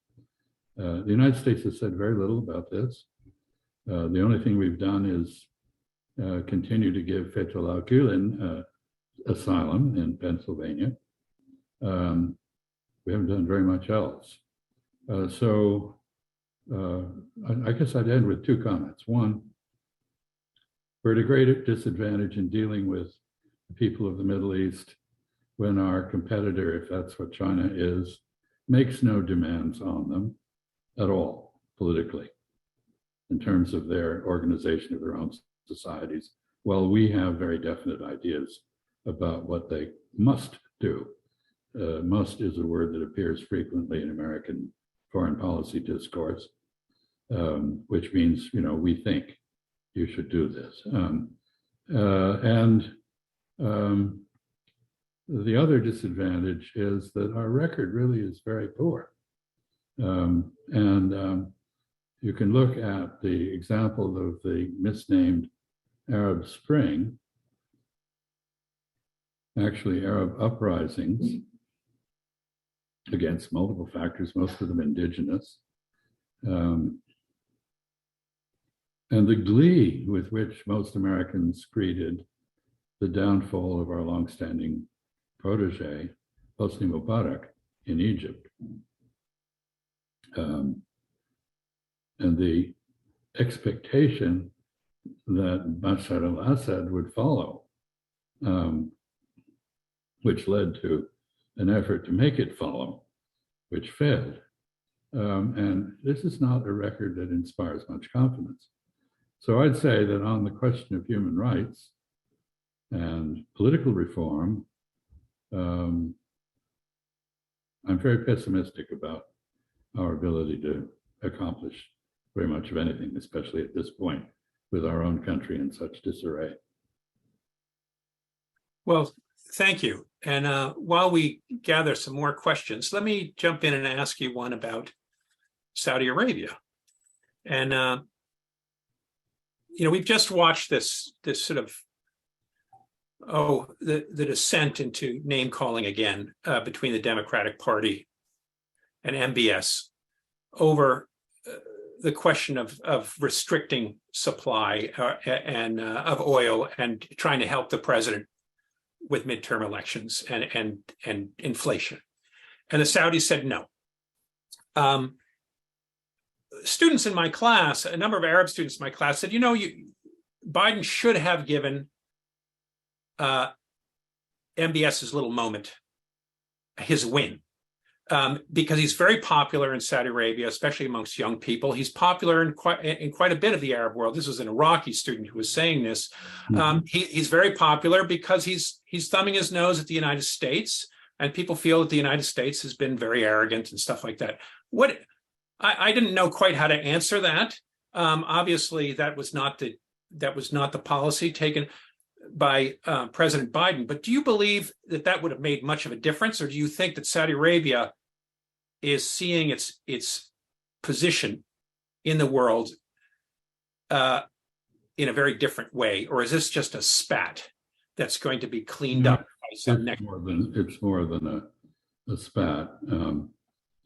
The United States has said very little about this. The only thing we've done is continue to give Fethullah Gulen asylum in Pennsylvania. We haven't done very much else. I guess I'd end with two comments. One, we're at a great disadvantage in dealing with the people of the Middle East when our competitor, if that's what China is, makes no demands on them at all politically in terms of their organization of their own societies, while we have very definite ideas about what they must do. Must is a word that appears frequently in American foreign policy discourse. which means, we think you should do this. And the other disadvantage is that our record really is very poor. You can look at the example of the misnamed Arab Spring, actually Arab uprisings against multiple factors, most of them indigenous, and the glee with which most Americans greeted the downfall of our longstanding protege, Hosni Mubarak, in Egypt. And the expectation that Bashar al-Assad would follow, which led to an effort to make it follow, which failed. And this is not a record that inspires much confidence. So I'd say that on the question of human rights and political reform, I'm very pessimistic about our ability to accomplish very much of anything, especially at this point with our own country in such disarray. Well, thank you. And while we gather some more questions, let me jump in and ask you one about Saudi Arabia. And we've just watched this sort of the descent into name calling again between the Democratic Party and MBS over the question of restricting supply and of oil and trying to help the president with midterm elections and inflation. And the Saudis said no. Students in my class, a number of Arab students in my class said, Biden should have given MBS's little moment his win. Because he's very popular in Saudi Arabia, especially amongst young people. He's popular in quite a bit of the Arab world. This was an Iraqi student who was saying this. He's very popular because he's thumbing his nose at the United States, and people feel that the United States has been very arrogant and stuff like that. I didn't know quite how to answer that. Obviously, that was not the policy taken by President Biden. But do you believe that would have made much of a difference, or do you think that Saudi Arabia is seeing its position in the world in a very different way, or is this just a spat that's going to be cleaned up by some next? It's more than a spat.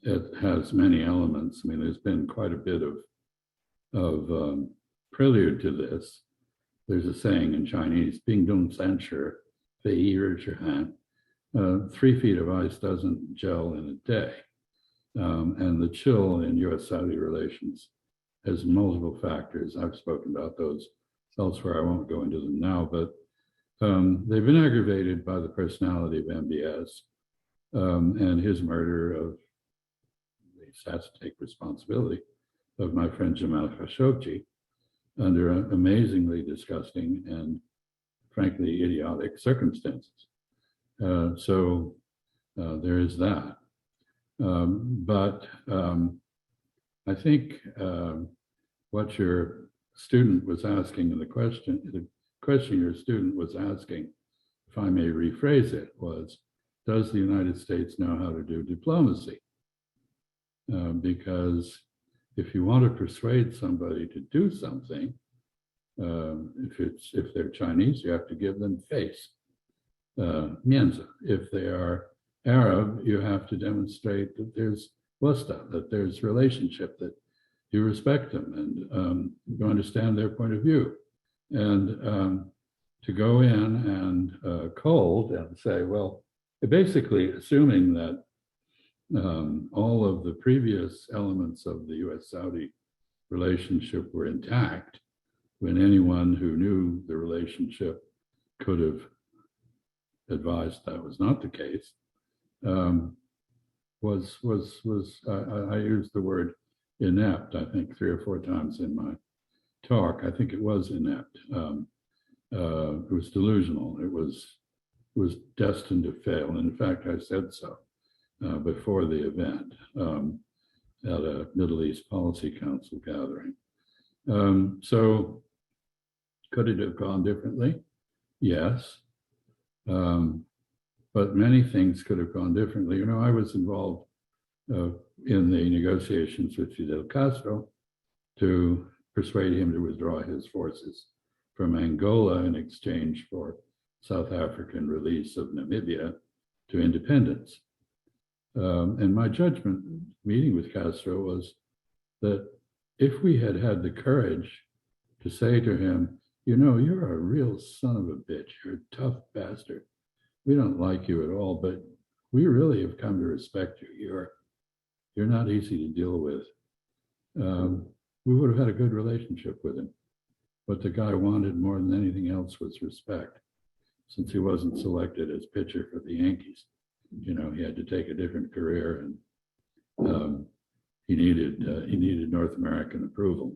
It has many elements. I mean, there's been quite a bit of prelude to this. There's a saying in Chinese, 冰冻三尺, 非一日之寒. 3 feet of ice doesn't gel in a day. And the chill in U.S. Saudi relations has multiple factors. I've spoken about those elsewhere. I won't go into them now, but they've been aggravated by the personality of MBS and his murder of, he has to take responsibility, of my friend Jamal Khashoggi under amazingly disgusting and frankly idiotic circumstances. So there is that. But I think what your student was asking, and the question your student was asking, if I may rephrase it, was, does the United States know how to do diplomacy? Because if you want to persuade somebody to do something, if they're Chinese, you have to give them face, mianzi. If they are Arab, you have to demonstrate that there's wasta, that there's relationship, that you respect them and you understand their point of view. And to go in and cold and say, well, basically assuming that all of the previous elements of the U.S. Saudi relationship were intact, when anyone who knew the relationship could have advised that was not the case, I used the word inept, I think 3 or 4 times in my talk. I think it was inept. It was delusional. It was destined to fail. And in fact, I said so before the event. at a Middle East Policy Council gathering. So could it have gone differently? Yes. But many things could have gone differently. You know, I was involved in the negotiations with Fidel Castro to persuade him to withdraw his forces from Angola in exchange for South African release of Namibia to independence. And my judgment meeting with Castro was that if we had had the courage to say to him, you know, you're a real son of a bitch, you're a tough bastard. We don't like you at all, but we really have come to respect you. You're not easy to deal with. We would have had a good relationship with him. What the guy wanted more than anything else was respect. Since he wasn't selected as pitcher for the Yankees, you know, he had to take a different career, and he needed North American approval.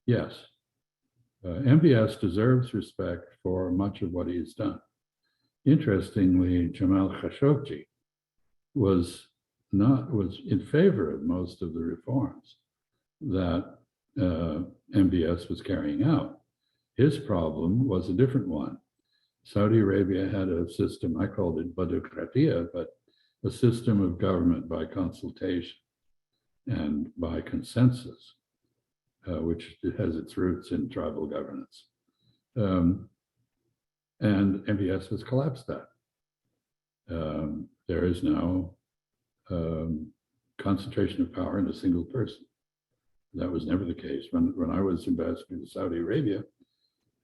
Yes, MBS deserves respect for much of what he's done. Interestingly, Jamal Khashoggi was in favor of most of the reforms that MBS was carrying out. His problem was a different one. Saudi Arabia had a system, I called it badokratia, but a system of government by consultation and by consensus, which has its roots in tribal governance. And MBS has collapsed that. There is now concentration of power in a single person. That was never the case. When I was ambassador to Saudi Arabia,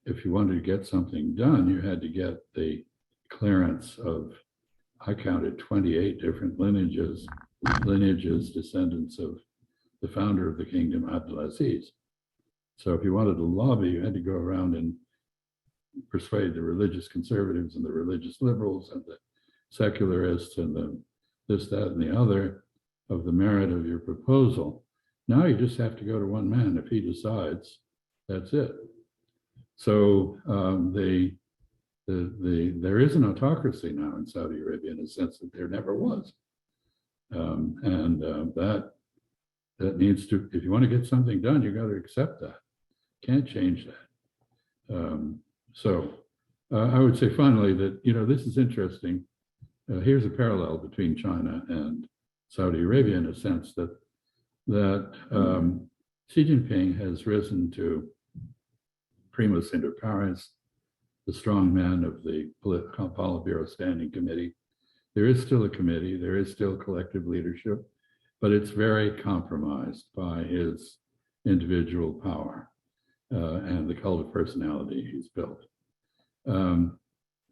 if you wanted to get something done, you had to get the clearance of, I counted 28 different lineages, descendants of the founder of the kingdom, Abdulaziz. So if you wanted to lobby, you had to go around and persuade the religious conservatives and the religious liberals and the secularists and the this, that, and the other of the merit of your proposal. Now you just have to go to one man. If he decides, that's it. So there is an autocracy now in Saudi Arabia in a sense that there never was. That needs to, if you want to get something done, you got to accept that. Can't change that. I would say finally that, you know, this is interesting. Here's a parallel between China and Saudi Arabia in a sense that Xi Jinping has risen to primus inter pares, the strong man of the Politburo Standing Committee. There is still a committee, there is still collective leadership, but it's very compromised by his individual power and the cult of personality he's built.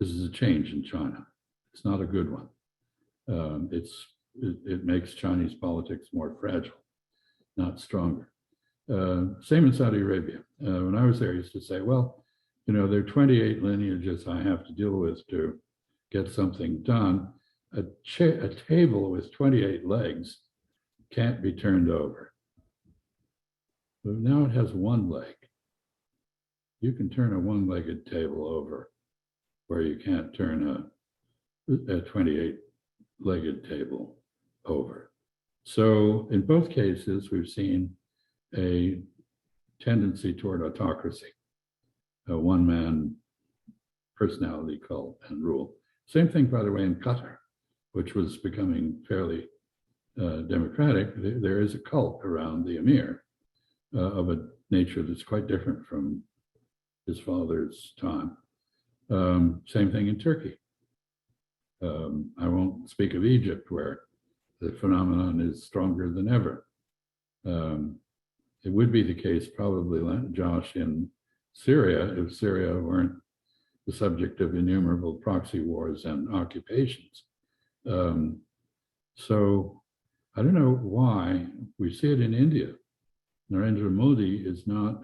This is a change in China. It's not a good one. It makes Chinese politics more fragile, not stronger. Same in Saudi Arabia. When I was there, I used to say, well, you know, there are 28 lineages I have to deal with to get something done. A table with 28 legs can't be turned over. But now it has one leg. You can turn a one-legged table over where you can't turn a 28-legged table over. So in both cases, we've seen a tendency toward autocracy, a one-man personality cult and rule. Same thing, by the way, in Qatar, which was becoming fairly democratic. There is a cult around the emir of a nature that's quite different from his father's time. Same thing in Turkey. I won't speak of Egypt, where the phenomenon is stronger than ever. It would be the case, probably, Josh, in Syria, if Syria weren't the subject of innumerable proxy wars and occupations. So I don't know why. We see it in India. Narendra Modi is not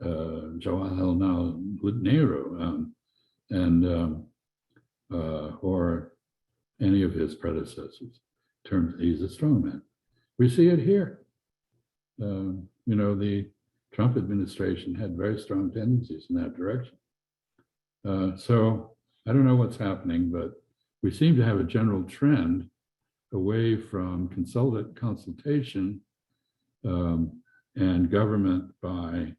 Jawaharlal Nehru or any of his predecessors. He's a strongman. We see it here. You know, the Trump administration had very strong tendencies in that direction. So I don't know what's happening, but we seem to have a general trend away from consultation and government by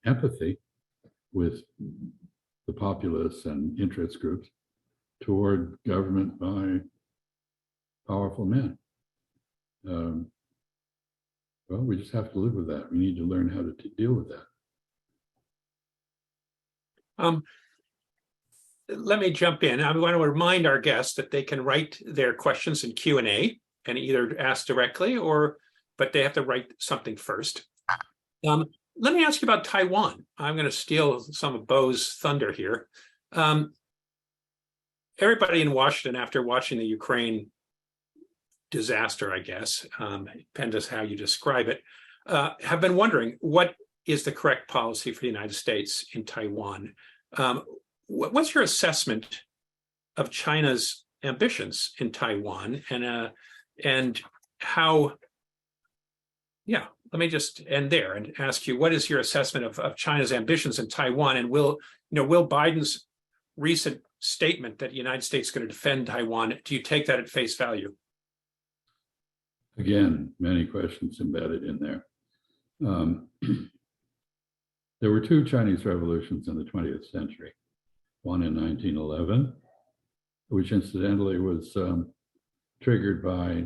empathy with the populace and interest groups toward government by powerful men. Well, we just have to live with that. We need to learn how to deal with that. Let me jump in. I want to remind our guests that they can write their questions in Q&A and either ask directly but they have to write something first. Let me ask you about Taiwan. I'm going to steal some of Beau's thunder here. Everybody in Washington, after watching the Ukraine disaster, I guess, depends on how you describe it, have been wondering what is the correct policy for the United States in Taiwan. What's your assessment of China's ambitions in Taiwan and how? Yeah, let me just end there and ask you, what is your assessment of China's ambitions in Taiwan, and will Biden's recent statement that the United States is going to defend Taiwan, do you take that at face value? Again, many questions embedded in there. There were two Chinese revolutions in the 20th century. One in 1911, which incidentally was triggered by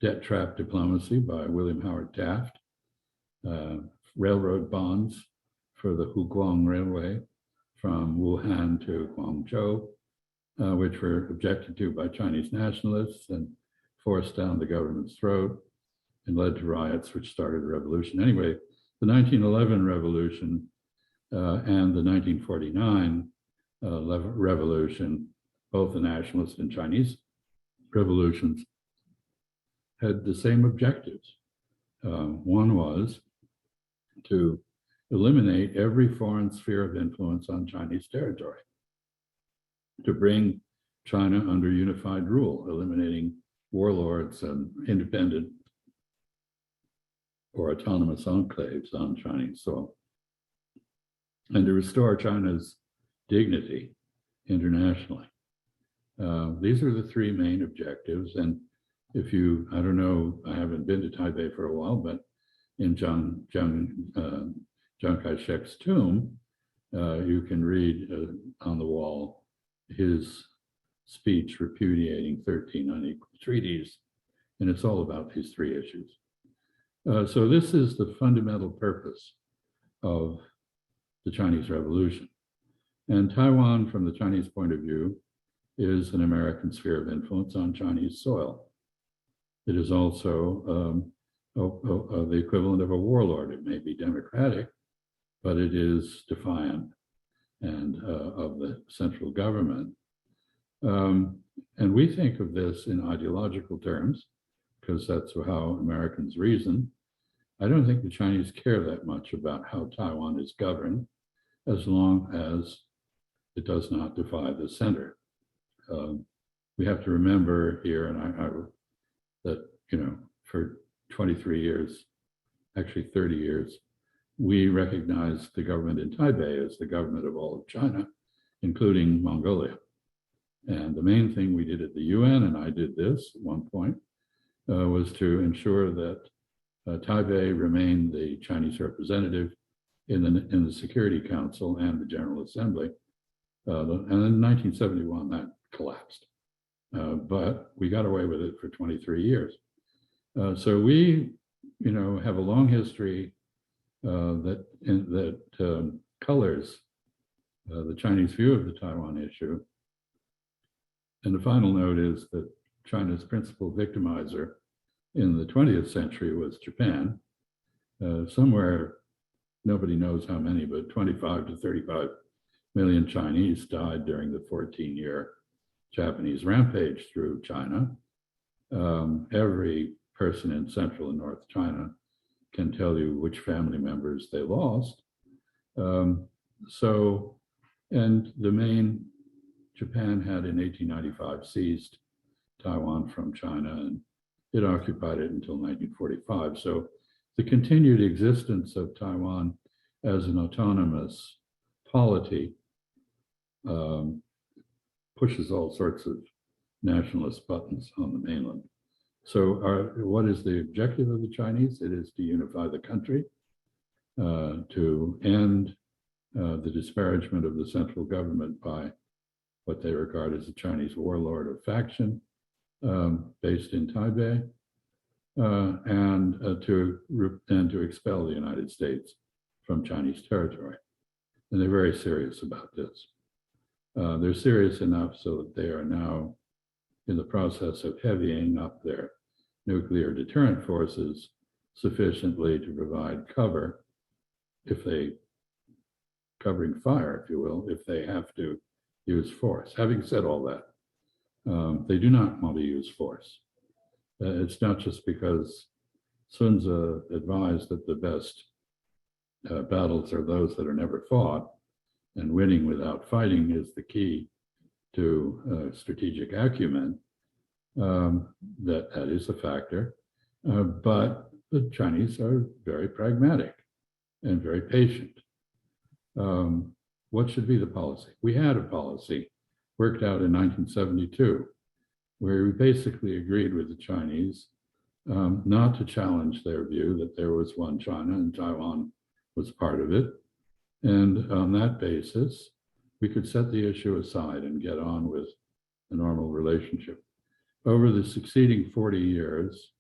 debt trap diplomacy by William Howard Taft, railroad bonds for the Huguang Railway from Wuhan to Guangzhou, which were objected to by Chinese nationalists and forced down the government's throat and led to riots, which started a revolution. Anyway, the 1911 revolution and the 1949 revolution, both the nationalist and Chinese revolutions, had the same objectives. One was to eliminate every foreign sphere of influence on Chinese territory, to bring China under unified rule, eliminating warlords and independent or autonomous enclaves on Chinese soil, and to restore China's dignity internationally. These are the three main objectives. And if you, I don't know, I haven't been to Taipei for a while, but in Chiang Kai-shek's tomb, you can read on the wall his speech repudiating 13 unequal treaties, and it's all about these three issues. So this is the fundamental purpose of the Chinese Revolution. And Taiwan, from the Chinese point of view, is an American sphere of influence on Chinese soil. It is also the equivalent of a warlord. It may be democratic, but it is defiant and of the central government. And we think of this in ideological terms, because that's how Americans reason. I don't think the Chinese care that much about how Taiwan is governed, as long as it does not defy the center. We have to remember here, and that, for 23 years, actually 30 years, we recognize the government in Taipei as the government of all of China, including Mongolia. And the main thing we did at the UN, and I did this at one point, was to ensure that Taipei remained the Chinese representative in the Security Council and the General Assembly. And in 1971, that collapsed. But we got away with it for 23 years. So we, have a long history that colors the Chinese view of the Taiwan issue. And the final note is that China's principal victimizer in the 20th century was Japan. Somewhere, nobody knows how many, but 25 to 35 million Chinese died during the 14-year Japanese rampage through China. Every person in Central and North China can tell you which family members they lost. And the main, Japan had in 1895 seized Taiwan from China, and it occupied it until 1945. So the continued existence of Taiwan as an autonomous polity pushes all sorts of nationalist buttons on the mainland. So what is the objective of the Chinese? It is to unify the country, to end the disparagement of the central government by what they regard as a Chinese warlord or faction based in Taipei, and to expel the United States from Chinese territory. And they're very serious about this. They're serious enough so that they are now in the process of heavying up their nuclear deterrent forces sufficiently to provide cover, covering fire, if you will, if they have to use force. Having said all that, they do not want to use force. It's not just because Sun Tzu advised that the best battles are those that are never fought, and winning without fighting is the key to strategic acumen. That is a factor, but the Chinese are very pragmatic and very patient. What should be the policy? We had a policy worked out in 1972, where we basically agreed with the Chinese not to challenge their view that there was one China and Taiwan was part of it. And on that basis, we could set the issue aside and get on with a normal relationship. Over the succeeding 40 years,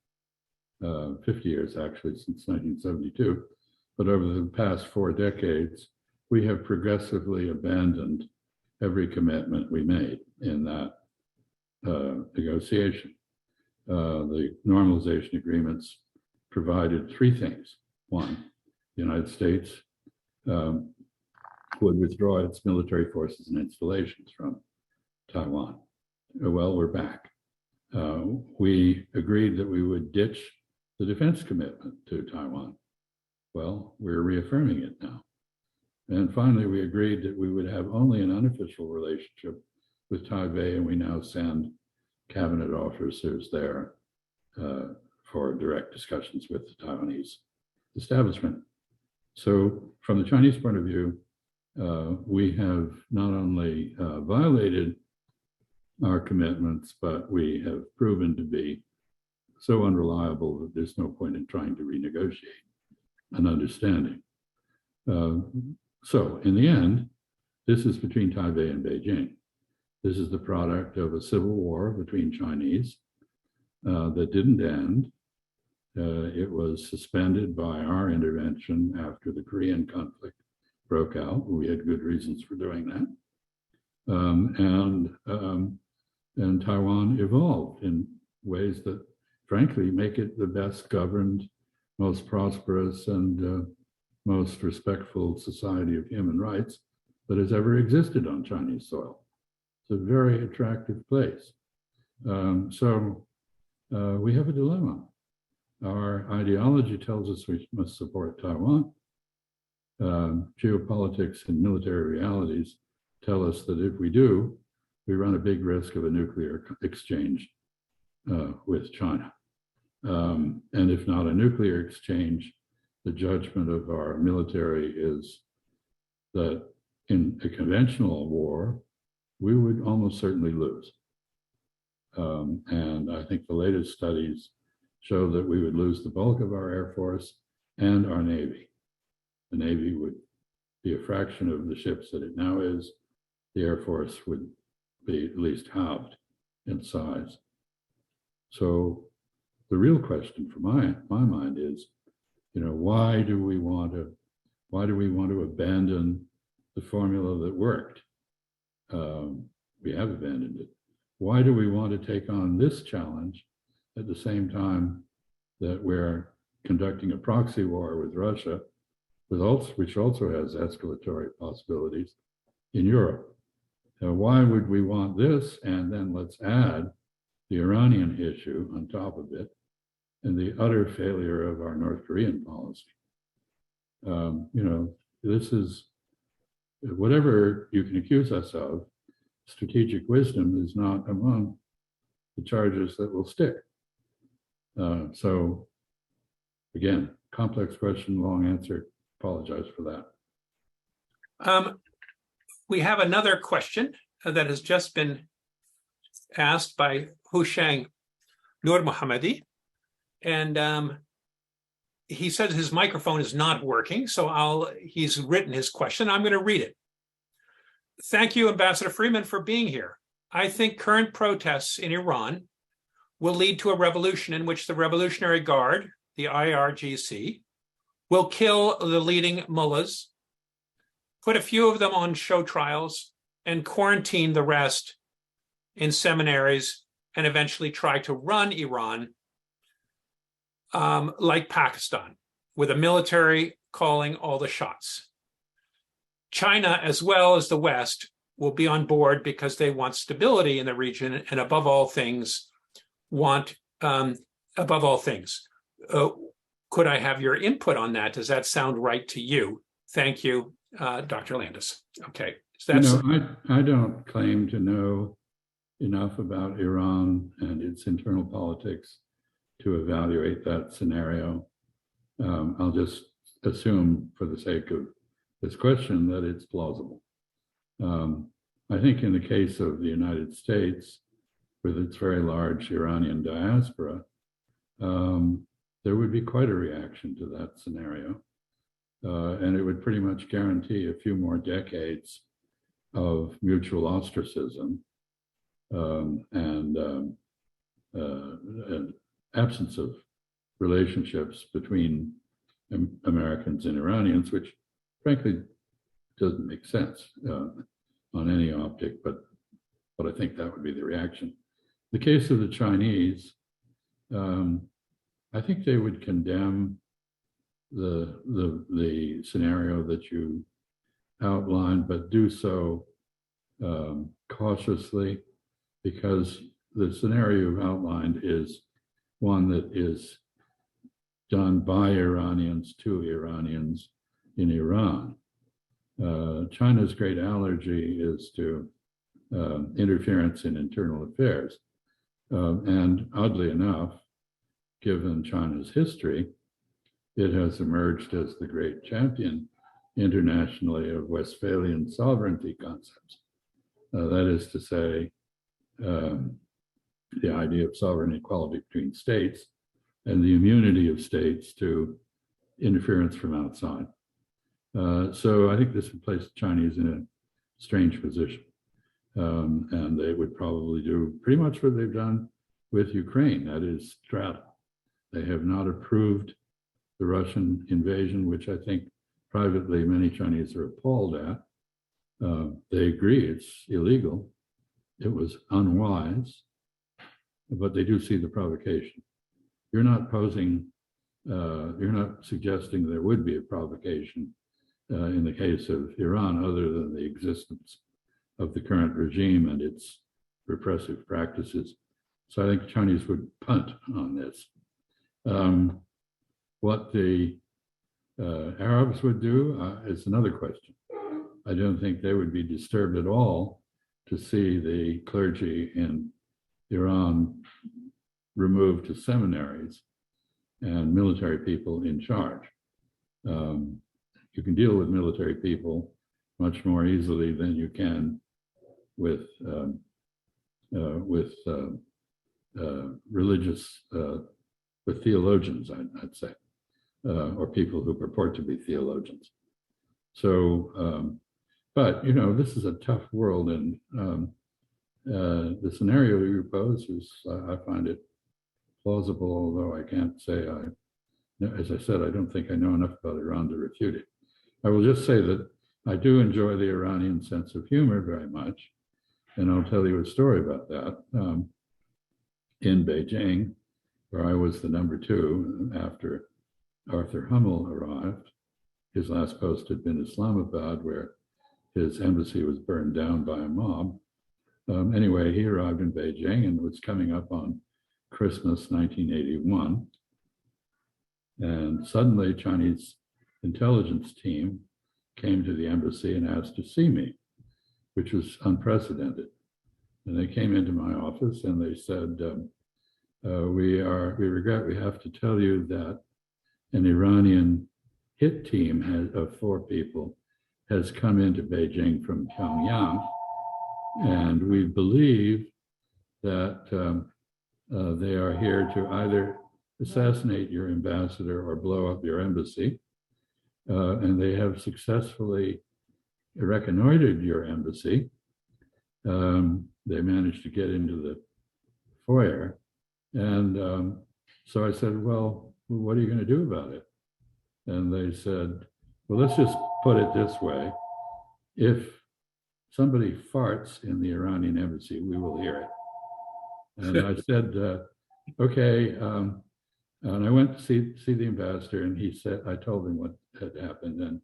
50 years actually since 1972, but over the past 4 decades, we have progressively abandoned every commitment we made in that negotiation. The normalization agreements provided 3 things. 1, the United States would withdraw its military forces and installations from Taiwan. Well, we're back. We agreed that we would ditch the defense commitment to Taiwan. Well, we're reaffirming it now. And finally, we agreed that we would have only an unofficial relationship with Taipei, and we now send cabinet officers there for direct discussions with the Taiwanese establishment. So from the Chinese point of view, we have not only violated our commitments, but we have proven to be so unreliable that there's no point in trying to renegotiate an understanding. So in the end, this is between Taipei and Beijing. This is the product of a civil war between Chinese that didn't end. It was suspended by our intervention after the Korean conflict broke out. We had good reasons for doing that. And Taiwan evolved in ways that, frankly, make it the best governed, most prosperous, and most respectful society of human rights that has ever existed on Chinese soil. It's a very attractive place. So we have a dilemma. Our ideology tells us we must support Taiwan. Geopolitics and military realities tell us that if we do, we run a big risk of a nuclear exchange with China. And if not a nuclear exchange, the judgment of our military is that in a conventional war, we would almost certainly lose. And I think the latest studies show that we would lose the bulk of our Air Force and our Navy. The Navy would be a fraction of the ships that it now is. The Air Force would be at least halved in size. So the real question for my mind is, why do we want to abandon the formula that worked? We have abandoned it. Why do we want to take on this challenge at the same time that we're conducting a proxy war with Russia, which also has escalatory possibilities in Europe? Why would we want this? And then let's add the Iranian issue on top of it and the utter failure of our North Korean policy. This is, whatever you can accuse us of, strategic wisdom is not among the charges that will stick. So again, complex question, long answer. Apologize for that. we have another question that has just been asked by Hushang Nur Mohammadi. And he says his microphone is not working, so he's written his question. I'm going to read it. Thank you, Ambassador Freeman, for being here. I think current protests in Iran will lead to a revolution in which the Revolutionary Guard, the IRGC, will kill the leading mullahs, put a few of them on show trials, and quarantine the rest in seminaries, and eventually try to run Iran like Pakistan, with a military calling all the shots. China, as well as the West, will be on board because they want stability in the region, and above all things, could I have your input on that? Does that sound right to you? Thank you, Dr. Landis. Okay. So that's... I don't claim to know enough about Iran and its internal politics to evaluate that scenario. I'll just assume, for the sake of this question, that it's plausible. I think in the case of the United States, with its very large Iranian diaspora, there would be quite a reaction to that scenario. And it would pretty much guarantee a few more decades of mutual ostracism and absence of relationships between Americans and Iranians, which frankly doesn't make sense on any optic, but I think that would be the reaction. The case of the Chinese, I think they would condemn the scenario that you outlined, but do so cautiously, because the scenario you've outlined is one that is done by Iranians to Iranians in Iran. China's great allergy is to interference in internal affairs. And oddly enough, given China's history, it has emerged as the great champion internationally of Westphalian sovereignty concepts. That is to say, the idea of sovereign equality between states and the immunity of states to interference from outside. So I think this would place the Chinese in a strange position. And they would probably do pretty much what they've done with Ukraine, that is, straddle. They have not approved the Russian invasion, which I think privately many Chinese are appalled at. They agree it's illegal. It was unwise, but they do see the provocation. You're not suggesting there would be a provocation in the case of Iran, other than the existence of the current regime and its repressive practices. So I think the Chinese would punt on this. What the Arabs would do is another question. I don't think they would be disturbed at all to see the clergy in Iran removed to seminaries and military people in charge. You can deal with military people much more easily than you can with religious, with theologians, I'd say, or people who purport to be theologians. So, but this is a tough world, and the scenario you pose is, I find it plausible, although I can't say as I said, I don't think I know enough about Iran to refute it. I will just say that I do enjoy the Iranian sense of humor very much, and I'll tell you a story about that. In Beijing, where I was the number 2 after Arthur Hummel arrived, his last post had been Islamabad, where his embassy was burned down by a mob. Anyway, he arrived in Beijing and was coming up on Christmas 1981. And suddenly, Chinese intelligence team came to the embassy and asked to see me, which was unprecedented. And they came into my office and they said, we regret we have to tell you that an Iranian hit team of 4 people has come into Beijing from Pyongyang, and we believe that they are here to either assassinate your ambassador or blow up your embassy. And they have successfully reconnoitered your embassy. They managed to get into the foyer. And so I said, well, what are you going to do about it? And they said, well, let's just put it this way. If somebody farts in the Iranian embassy, we will hear it. And I said, okay. And I went to see the ambassador, and he said, I told him what had happened. And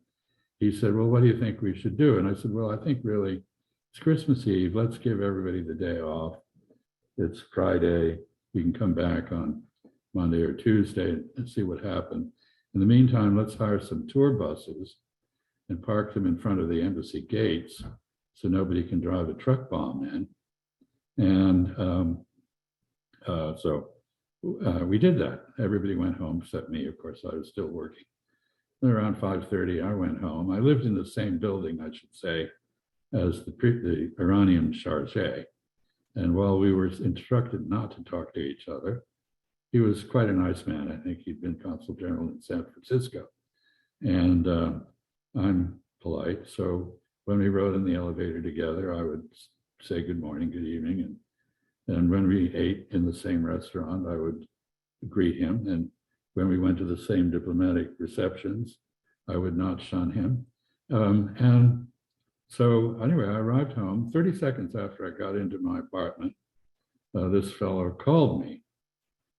he said, well, what do you think we should do? And I said, well, I think really it's Christmas Eve. Let's give everybody the day off. It's Friday. We can come back on Monday or Tuesday and see what happened. In the meantime, let's hire some tour buses and park them in front of the embassy gates so nobody can drive a truck bomb in. And so we did that. Everybody went home except me. Of course, I was still working. And around 5:30, I went home. I lived in the same building, I should say, as the Iranian chargé. And while we were instructed not to talk to each other, he was quite a nice man. I think he'd been consul general in San Francisco. And I'm polite. So when we rode in the elevator together, I would say good morning, good evening. And when we ate in the same restaurant, I would greet him. And when we went to the same diplomatic receptions, I would not shun him. And so anyway, I arrived home. 30 seconds after I got into my apartment, this fellow called me.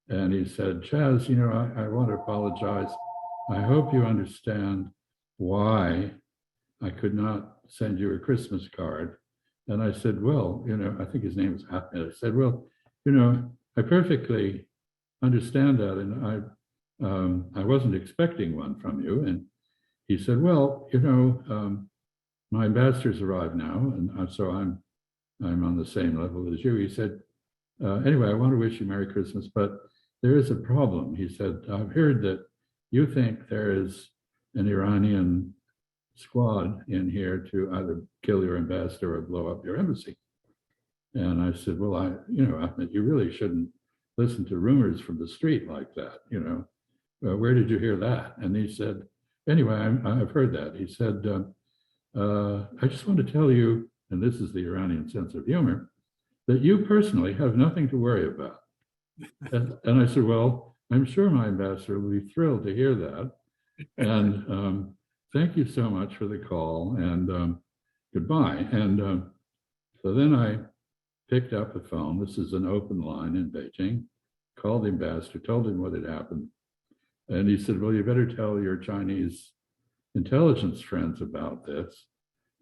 And he said, Chaz, you know, I want to apologize. I hope you understand why I could not send you a Christmas card. And I said, well, you know, I think his name was Ahmed. I said, well, you know, I perfectly understand that. And I wasn't expecting one from you. And he said, well, you know, my ambassador's arrived now. And so I'm on the same level as you. He said, anyway, I want to wish you Merry Christmas, but there is a problem. He said, I've heard that you think there is an Iranian squad in here to either kill your ambassador or blow up your embassy. And I said, well, you know, Ahmed, you really shouldn't listen to rumors from the street like that. You know, where did you hear that? And he said, anyway, I've heard that. He said, I just want to tell you, and this is the Iranian sense of humor, that you personally have nothing to worry about. And I said, well, I'm sure my ambassador will be thrilled to hear that. And thank you so much for the call, and goodbye. And so then I picked up the phone. This is an open line in Beijing. Called the ambassador, told him what had happened. And he said, well, you better tell your Chinese intelligence friends about this.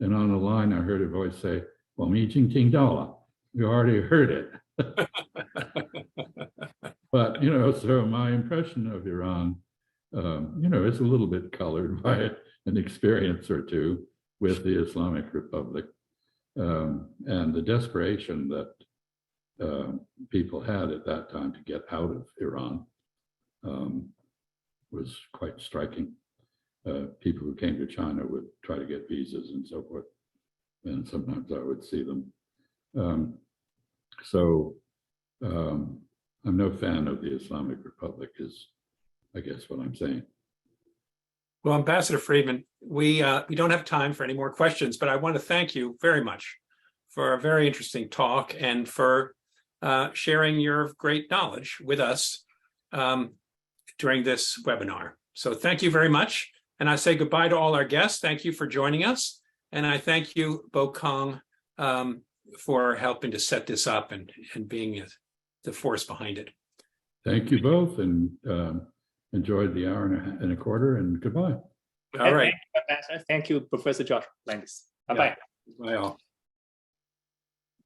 And on the line, I heard a voice say, well, 我们已经听到了. You already heard it. But, you know, so my impression of Iran, you know, is a little bit colored by an experience or two with the Islamic Republic, and the desperation that people had at that time to get out of Iran was quite striking. People who came to China would try to get visas and so forth, and sometimes I would see them. So I'm no fan of the Islamic Republic, is I guess what I'm saying. Well, Ambassador Freeman, we don't have time for any more questions, but I want to thank you very much for a very interesting talk and for sharing your great knowledge with us during this webinar. So thank you very much. And I say goodbye to all our guests. Thank you for joining us. And I thank you, Bo Kong, for helping to set this up and being the force behind it. Thank you both, and enjoyed the hour and a quarter, and goodbye. All right. Thank you, Professor Josh Landis. Bye-bye. Bye all.